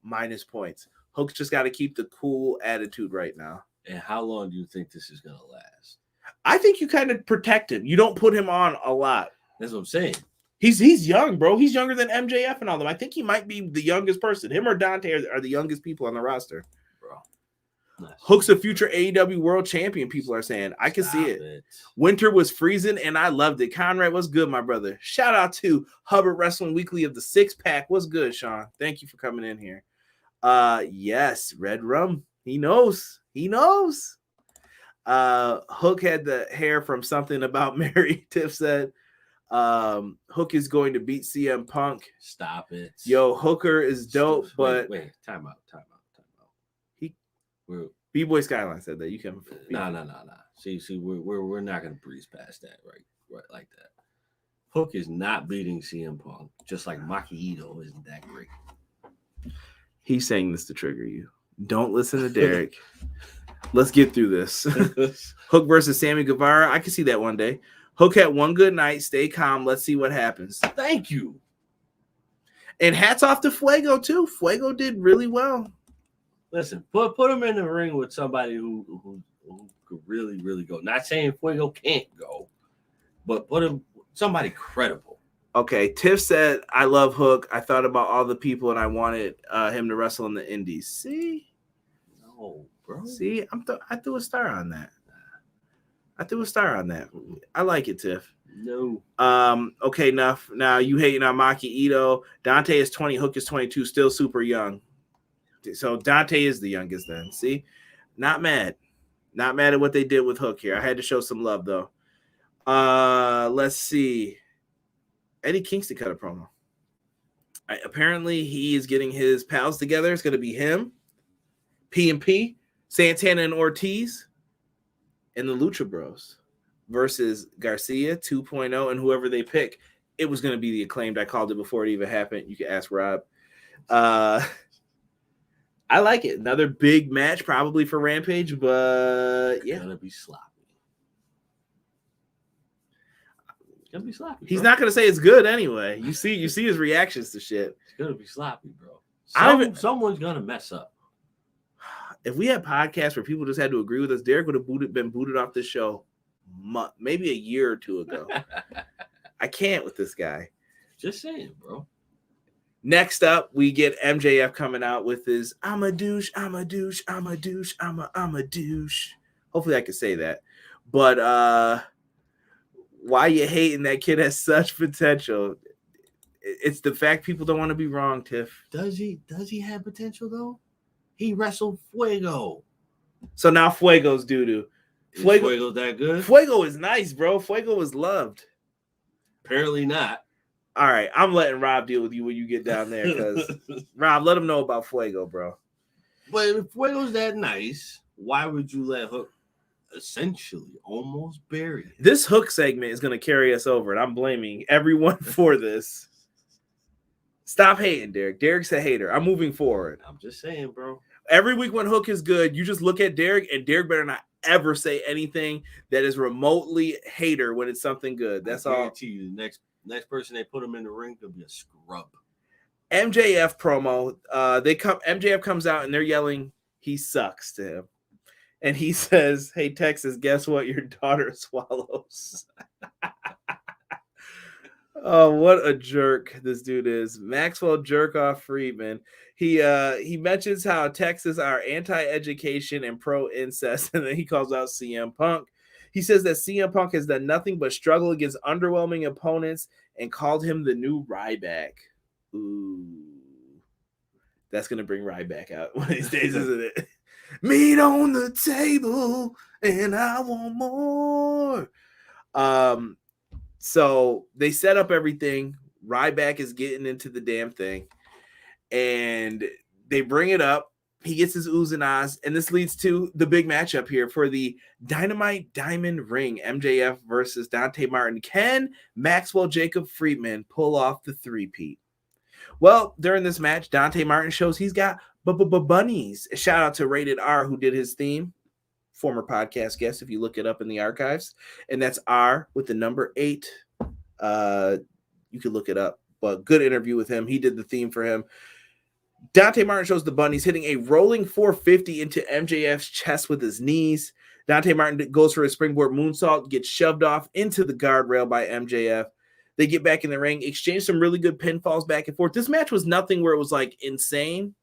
minus points. Hook's just got to keep the cool attitude right now. And how long do you think this is gonna last? I think you kind of protect him. You don't put him on a lot. That's what I'm saying. He's young, bro. He's younger than MJF and all them. I think he might be the youngest person. Him or Dante are the youngest people on the roster. Bro. Nice. Hook's a future AEW World Champion, people are saying. I can see it. Winter was freezing, and I loved it. Conrad, what's good, my brother? Shout out to Hubbard Wrestling Weekly of the Six Pack. What's good, Sean? Thank you for coming in here. Yes, Red Rum. He knows. He knows. Hook had the hair from something about Mary. Tiff said. Hook is going to beat CM Punk. Stop it. Yo, Hooker is dope, but wait, time out. B-Boy Skyline said that. You can no. See, we're not gonna breeze past that, right like that. Hook is not beating CM Punk, just like Maki Ito isn't that great. He's saying this to trigger you. Don't listen to Derek. Let's get through this. Hook versus Sammy Guevara. I can see that one day. Hook had one good night. Stay calm. Let's see what happens. Thank you. And hats off to Fuego, too. Fuego did really well. Listen, put him in the ring with somebody who could really, really go. Not saying Fuego can't go, but put him somebody credible. Okay, Tiff said, I love Hook. I thought about all the people, and I wanted him to wrestle in the Indies. See? No, bro. See? I threw a star on that. I like it, Tiff. No. Okay, enough. Now you hating on Maki Ito. Dante is 20, Hook is 22, still super young. So Dante is the youngest then. See? Not mad. Not mad at what they did with Hook here. I had to show some love, though. Let's see. Eddie Kingston cut a promo. Apparently, he is getting his pals together. It's going to be him, P&P, Santana and Ortiz, and the Lucha Bros versus Garcia 2.0 and whoever they pick. It was going to be the Acclaimed. I called it before it even happened. You can ask Rob. I like it. Another big match probably for Rampage, but yeah. It's going to be sloppy. It's going to be sloppy. He's not going to say it's good anyway. You see his reactions to shit. It's going to be sloppy, bro. Someone's going to mess up. If we had podcasts where people just had to agree with us, Derek would have been booted off this show maybe a year or two ago. I can't with this guy. Just saying, bro. Next up, we get MJF coming out with his I'm a douche, I'm a douche, I'm a douche, I'm a douche. Hopefully I can say that. But why you hating? That kid has such potential. It's the fact people don't want to be wrong, Tiff. Does he have potential though? He wrestled Fuego. So now Fuego's doo-doo. Fuego's that good? Fuego is nice, bro. Fuego is loved. Apparently not. All right, I'm letting Rob deal with you when you get down there, because Rob, let him know about Fuego, bro. But if Fuego's that nice, why would you let Hook essentially almost bury him? This Hook segment is going to carry us over, and I'm blaming everyone for this. Stop hating, Derek. Derek's a hater. I'm moving forward. I'm just saying, bro. Every week when Hook is good, you just look at Derek, and Derek better not ever say anything that is remotely hater when it's something good. That's all. I guarantee you, the next person they put him in the ring could be a scrub. MJF promo. MJF comes out and they're yelling, "He sucks" to him, and he says, "Hey Texas, guess what? Your daughter swallows." Oh, what a jerk this dude is. Maxwell jerk off Friedman. He mentions how Texas are anti-education and pro-incest, and then he calls out CM Punk. He says that CM Punk has done nothing but struggle against underwhelming opponents and called him the new Ryback. Ooh. That's going to bring Ryback out one of these days, isn't it? Meat on the table, and I want more. So they set up everything. Ryback is getting into the damn thing. And they bring it up. He gets his oohs and ahs. And this leads to the big matchup here for the Dynamite Diamond ring. MJF versus Dante Martin. Can Maxwell Jacob Friedman pull off the three-peat? Well, during this match, Dante Martin shows he's got bunnies. A shout out to Rated R who did his theme. Former podcast guest, if you look it up in the archives. And that's R with the number 8. You can look it up. But good interview with him. He did the theme for him. Dante Martin shows the bunnies, hitting a rolling 450 into MJF's chest with his knees. Dante Martin goes for a springboard moonsault, gets shoved off into the guardrail by MJF. They get back in the ring, exchange some really good pinfalls back and forth. This match was nothing where it was like insane,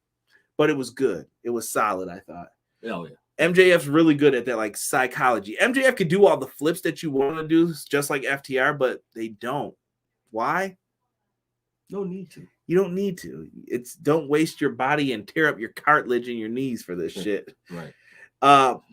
but it was good. It was solid, I thought. Oh, yeah. MJF's really good at that, like, psychology. MJF could do all the flips that you want to do, just like FTR, but they don't. Why? No need to. You don't need to. It's don't waste your body and tear up your cartilage in your knees for this shit. Right.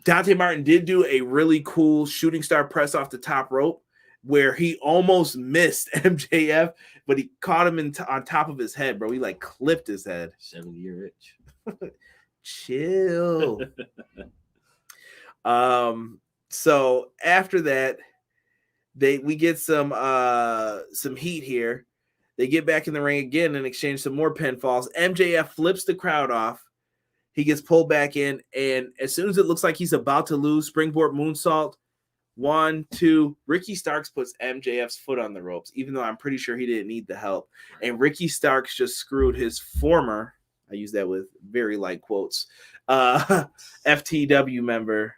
Dante Martin did do a really cool shooting star press off the top rope where he almost missed MJF, but he caught him on top of his head, bro. He like clipped his head. 70-year itch. Chill. So after that, we get some heat here. They get back in the ring again and exchange some more pinfalls. MJF flips the crowd off. He gets pulled back in, and as soon as it looks like he's about to lose, springboard moonsault. 1, 2. Ricky Starks puts MJF's foot on the ropes, even though I'm pretty sure he didn't need the help. And Ricky Starks just screwed his former, I use that with very light quotes, FTW member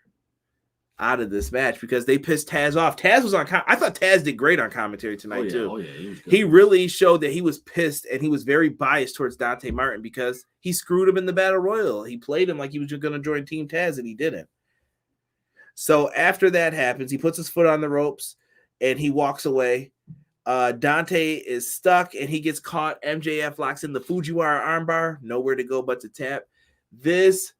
out of this match because they pissed Taz off. Taz was on. I thought Taz did great on commentary tonight too. Oh yeah, he was good. He really showed that he was pissed and he was very biased towards Dante Martin because he screwed him in the Battle Royal. He played him like he was just going to join Team Taz and he didn't. So after that happens, he puts his foot on the ropes and he walks away. Dante is stuck and he gets caught. MJF locks in the Fujiwara armbar. Nowhere to go but to tap. This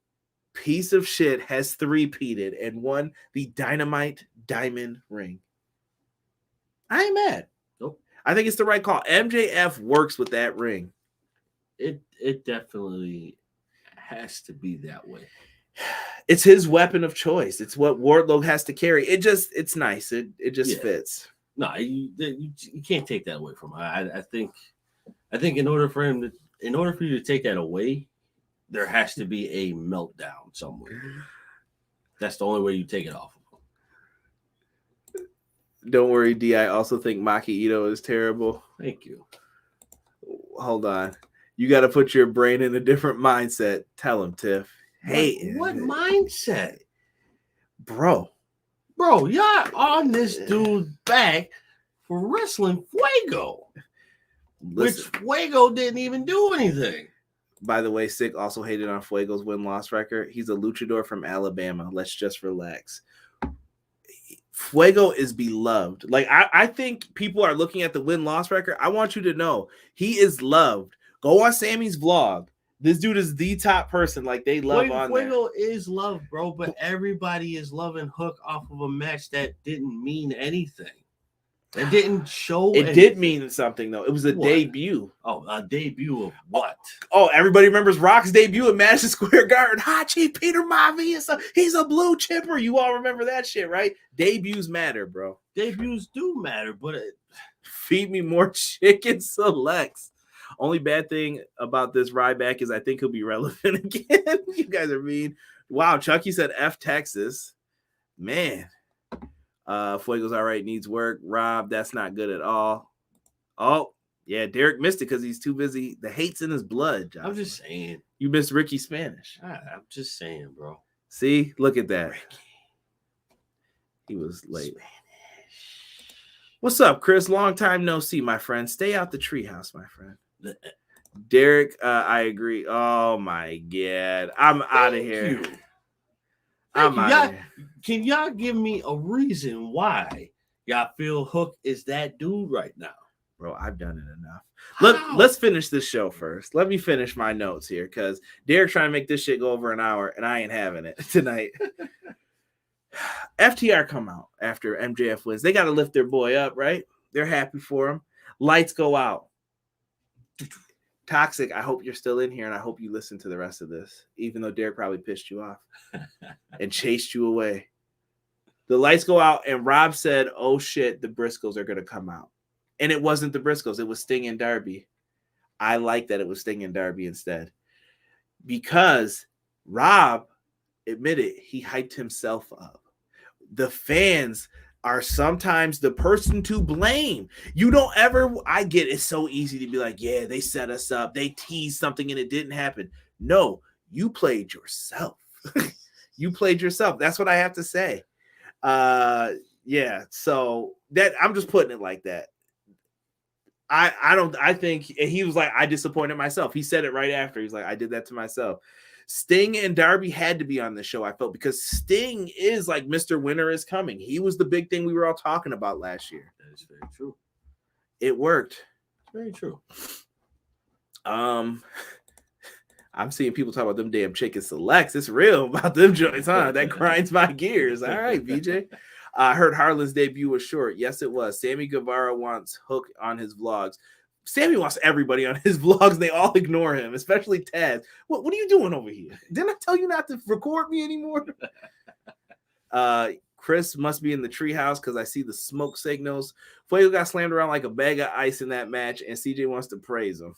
piece of shit has three-peated and won the Dynamite Diamond ring. I ain't mad. Nope. I think it's the right call. MJF works with that ring. It definitely has to be that way. It's his weapon of choice. It's what Wardlow has to carry. It's nice. It just fits. No, you can't take that away from him. I think in order for you to take that away, there has to be a meltdown somewhere. That's the only way you take it off of him. Don't worry, D. I also think Maki Ito is terrible. Thank you. Hold on. You got to put your brain in a different mindset. Tell him, Tiff. Hey, what mindset? Bro, y'all on this dude's back for wrestling Fuego. Listen. Which Fuego didn't even do anything. By the way, Sick also hated on Fuego's win-loss record. He's a luchador from Alabama. Let's just relax. Fuego is beloved. Like, I think people are looking at the win-loss record. I want you to know he is loved. Go on Sammy's vlog. This dude is the top person. Like, they love on there. Fuego is loved, bro, but everybody is loving Hook off of a match that didn't mean anything. It didn't show. It did mean something, though. It was a debut. Oh, a debut of what? Oh, everybody remembers Rock's debut at Madison Square Garden. Hachi Peter Mavi, he's a blue chipper. You all remember that shit, right? Debuts matter, bro. Debuts do matter, but feed me more chicken selects. Only bad thing about this ride back is I think he'll be relevant again. You guys are mean. Wow, Chucky said F Texas. Man. Fuego's all right, needs work. Rob, that's not good at all. Oh, yeah, Derek missed it because he's too busy. The hate's in his blood, Josh. I'm just saying. You missed Ricky Spanish. I'm just saying, bro. See? Look at that. Ricky. He was late. Spanish. What's up, Chris? Long time no see, my friend. Stay out the treehouse, my friend. Derek, I agree. Oh, my God. I'm out of here. Can y'all give me a reason why y'all feel Hook is that dude right now? Bro, I've done it enough. Let's finish this show first. Let me finish my notes here because Derek's trying to make this shit go over an hour and I ain't having it tonight. FTR come out after MJF wins. They got to lift their boy up, right? They're happy for him. Lights go out. Toxic, I hope you're still in here and I hope you listen to the rest of this, even though Derek probably pissed you off and chased you away. The lights go out and Rob said, oh shit, the Briscoes are going to come out. And it wasn't the Briscoes, it was Sting and Darby. I like that it was Sting and Darby instead because Rob admitted he hyped himself up. The fans are sometimes the person to blame. You don't ever, I get it's so easy to be like, yeah, they set us up. They teased something and it didn't happen. No, you played yourself. You played yourself. That's what I have to say. Yeah, so that I'm just putting it like that. I think he was like, I disappointed myself. He said it right after. He's like, I did that to myself. Sting and Darby had to be on the show, I felt, because Sting is like Mr. Winter is coming. He was the big thing we were all talking about last year. That is very true. It worked. Very true. I'm seeing people talk about them damn chicken selects. It's real about them joints, huh? That grinds my gears. All right, BJ. I heard Harlan's debut was short. Yes, it was. Sammy Guevara wants Hook on his vlogs. Sammy wants everybody on his vlogs. They all ignore him, especially Taz. What are you doing over here? Didn't I tell you not to record me anymore? Chris must be in the treehouse because I see the smoke signals. Fuego got slammed around like a bag of ice in that match, and CJ wants to praise him.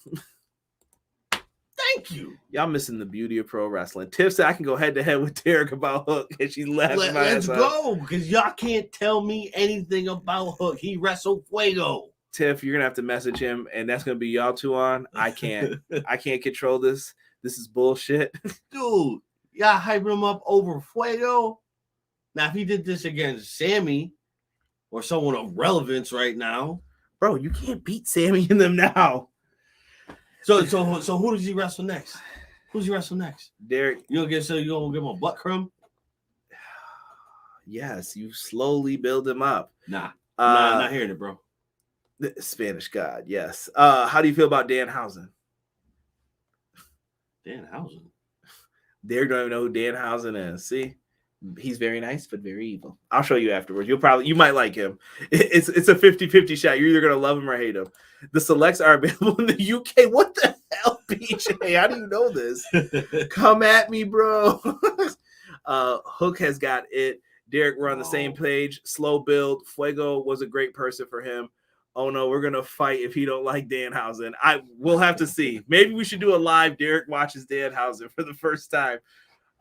Thank you. Y'all missing the beauty of pro wrestling. Tiff said I can go head to head with Derek about Hook, and she laughed. Let's go, because y'all can't tell me anything about Hook. He wrestled Fuego. Tiff, you're gonna have to message him, and that's gonna be y'all two on. I can't. I can't control this. This is bullshit. Dude, y'all hyping him up over Fuego. Now, if he did this against Sammy or someone of relevance right now, bro, you can't beat Sammy and them now. So who does he wrestle next? Who's he wrestle next? Derek, you gonna give him a butt crumb? Yes, you slowly build him up. Nah, I'm not hearing it, bro. Spanish God, yes. How do you feel about Danhausen? Danhausen? Derek don't even know who Danhausen is. See? He's very nice, but very evil. I'll show you afterwards. You might like him. It's a 50-50 shot. You're either gonna love him or hate him. The selects are available in the UK. What the hell, BJ? How do you know this? Come at me, bro. Hook has got it. Derek, we're on the same page. Slow build. Fuego was a great person for him. Oh no, we're gonna fight if he don't like Danhausen. We'll have to see. Maybe we should do a live Derek watches Danhausen for the first time.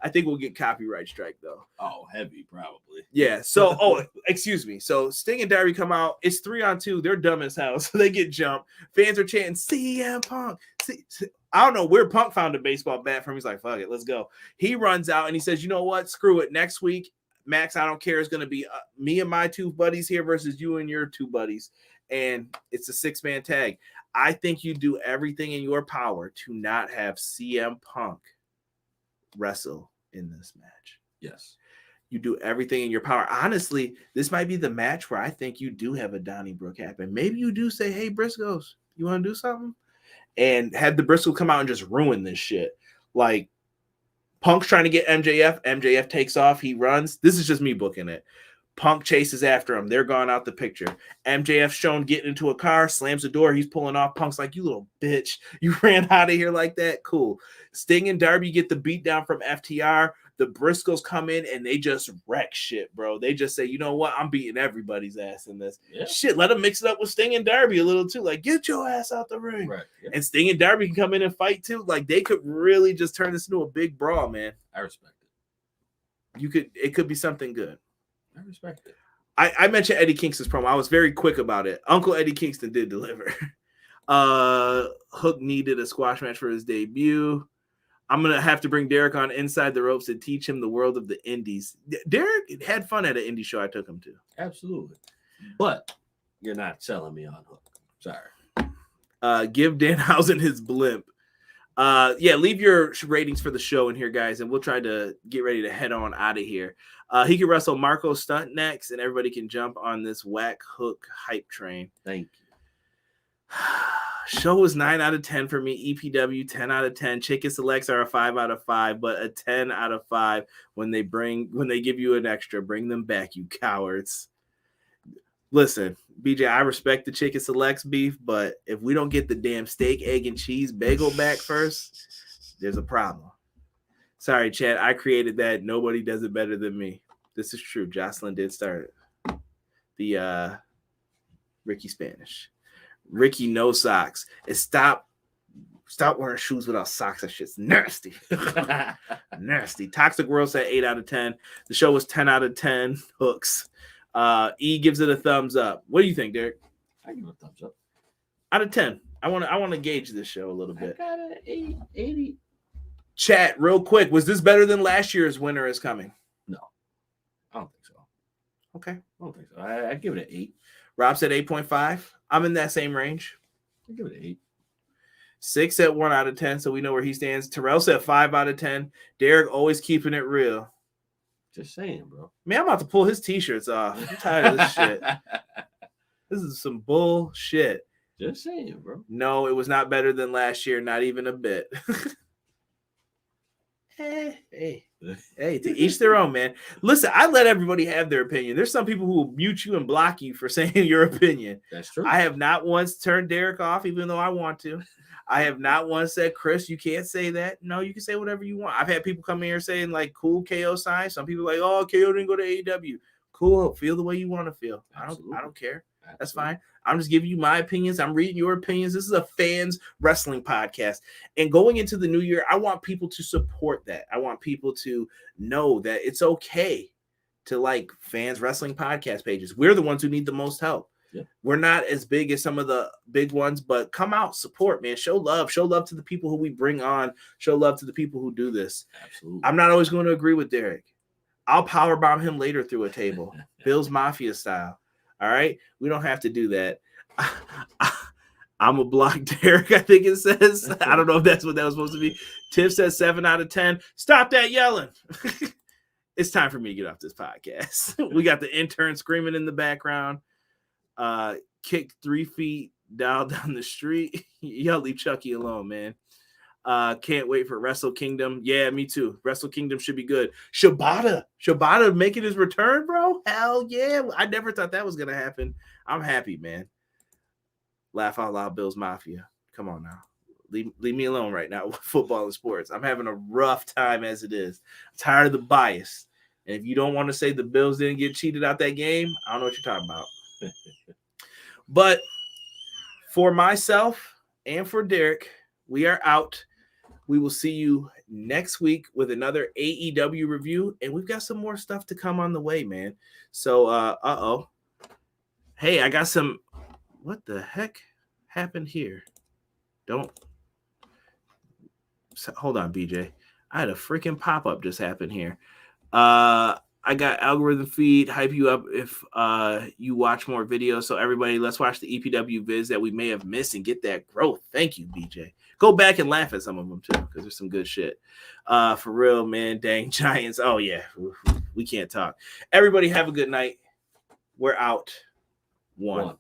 I think we'll get copyright strike though. Oh, heavy probably. Yeah. So, excuse me. So Sting and Darby come out. It's 3-on-2. They're dumb as hell, so they get jumped. Fans are chanting CM Punk. I don't know where Punk found a baseball bat from. He's like, fuck it, let's go. He runs out and he says, you know what? Screw it. Next week, Max, I don't care. It's going to be me and my two buddies here versus you and your two buddies. And it's a 6-man tag. I think you do everything in your power to not have CM Punk wrestle in this match. Yes. You do everything in your power. Honestly, this might be the match where I think you do have a Donnybrook happen. Maybe you do say, hey, Briscoes, you want to do something? And have the Briscoe come out and just ruin this shit. Like, Punk's trying to get MJF. MJF takes off. He runs. This is just me booking it. Punk chases after him. They're gone out the picture. MJF's shown getting into a car, slams the door. He's pulling off. Punk's like, you little bitch. You ran out of here like that? Cool. Sting and Darby get the beat down from FTR. The Briscoes come in and they just wreck shit, bro. They just say, you know what? I'm beating everybody's ass in this. Yeah. Shit, let them mix it up with Sting and Darby a little too. Like, get your ass out the ring. Right. Yeah. And Sting and Darby can come in and fight too. Like, they could really just turn this into a big brawl, man. I respect it. It could be something good. I respect it. I mentioned Eddie Kingston's promo. I was very quick about it. Uncle Eddie Kingston did deliver. Hook needed a squash match for his debut. I'm going to have to bring Derek on Inside the Ropes to teach him the world of the indies. Derek had fun at an indie show I took him to. Absolutely. But you're not selling me on Hook. Sorry. Give Danhausen his blimp. Leave your ratings for the show in here, guys, and we'll try to get ready to head on out of here. He can wrestle Marco Stunt next, and everybody can jump on this whack Hook hype train. Thank you. Show was 9 out of 10 for me. EPW 10 out of 10. Chicken selects are a 5 out of 5, but a 10 out of 5 when they give you an extra. Bring them back, you cowards. Listen, BJ, I respect the chicken selects beef, but if we don't get the damn steak, egg, and cheese bagel back first, there's a problem. Sorry, Chad. I created that. Nobody does it better than me. This is true. Jocelyn did start it. The Ricky Spanish. Ricky no socks. And stop wearing shoes without socks. That shit's nasty. Nasty. Toxic World said 8 out of 10. The show was 10 out of 10 hooks. E gives it a thumbs up. What do you think, Derek? I give it a thumbs up. Out of 10. I want to gauge this show a little bit. I got an 80. Chat, real quick. Was this better than last year's Winter is Coming? No. I don't think so. Okay. I don't think so. I give it an 8. Rob said 8.5. I'm in that same range. I'll give it an 8. 6 at 1 out of 10, so we know where he stands. Terrell said 5 out of 10. Derek always keeping it real. Just saying, bro. Man, I'm about to pull his t-shirts off. I'm tired of this shit. This is some bullshit. Just saying, bro. No, it was not better than last year, not even a bit. Hey, to each their own, man. Listen, I let everybody have their opinion. There's some people who will mute you and block you for saying your opinion. That's true. I have not once turned Derek off, even though I want to. I have not once said, Chris, you can't say that. No, you can say whatever you want. I've had people come in here saying, like, cool KO sign. Some people like, oh, KO didn't go to AEW. Cool. Feel the way you want to feel. I don't care. Absolutely. That's fine. I'm just giving you my opinions. I'm reading your opinions. This is a fans wrestling podcast. And going into the new year, I want people to support that. I want people to know that it's okay to like fans wrestling podcast pages. We're the ones who need the most help. Yeah. We're not as big as some of the big ones, but come out, support, man. Show love to the people who we bring on. Show love to the people who do this. Absolutely. I'm not always going to agree with Derek. I'll powerbomb him later through a table, Bill's Mafia style. All right, we don't have to do that. I'm a block Derek, I think it says. I don't know if that's what that was supposed to be. Tiff says 7 out of 10. Stop that yelling. It's time for me to get off this podcast. We got the intern screaming in the background. Kicked 3 feet down the street. Y'all leave Chucky alone, man. Can't wait for Wrestle Kingdom. Yeah, me too. Wrestle Kingdom should be good. Shibata making his return, bro. Hell yeah. I never thought that was gonna happen. I'm happy, man. Laugh out loud, Bills Mafia. Come on now. Leave me alone right now with football and sports. I'm having a rough time as it is. I'm tired of the bias. And if you don't want to say the Bills didn't get cheated out that game, I don't know what you're talking about. But for myself and for Derek, we are out. We will see you next week with another AEW review, and we've got some more stuff to come on the way, man. So, hey, I got some. What the heck happened here? Hold on, BJ. I had a freaking pop-up just happen here. I got algorithm feed, hype you up if you watch more videos. So everybody, let's watch the EPW vids that we may have missed and get that growth. Thank you, BJ. Go back and laugh at some of them too, because there's some good shit. For real, man. Dang Giants. Oh yeah, we can't talk. Everybody have a good night. We're out. One.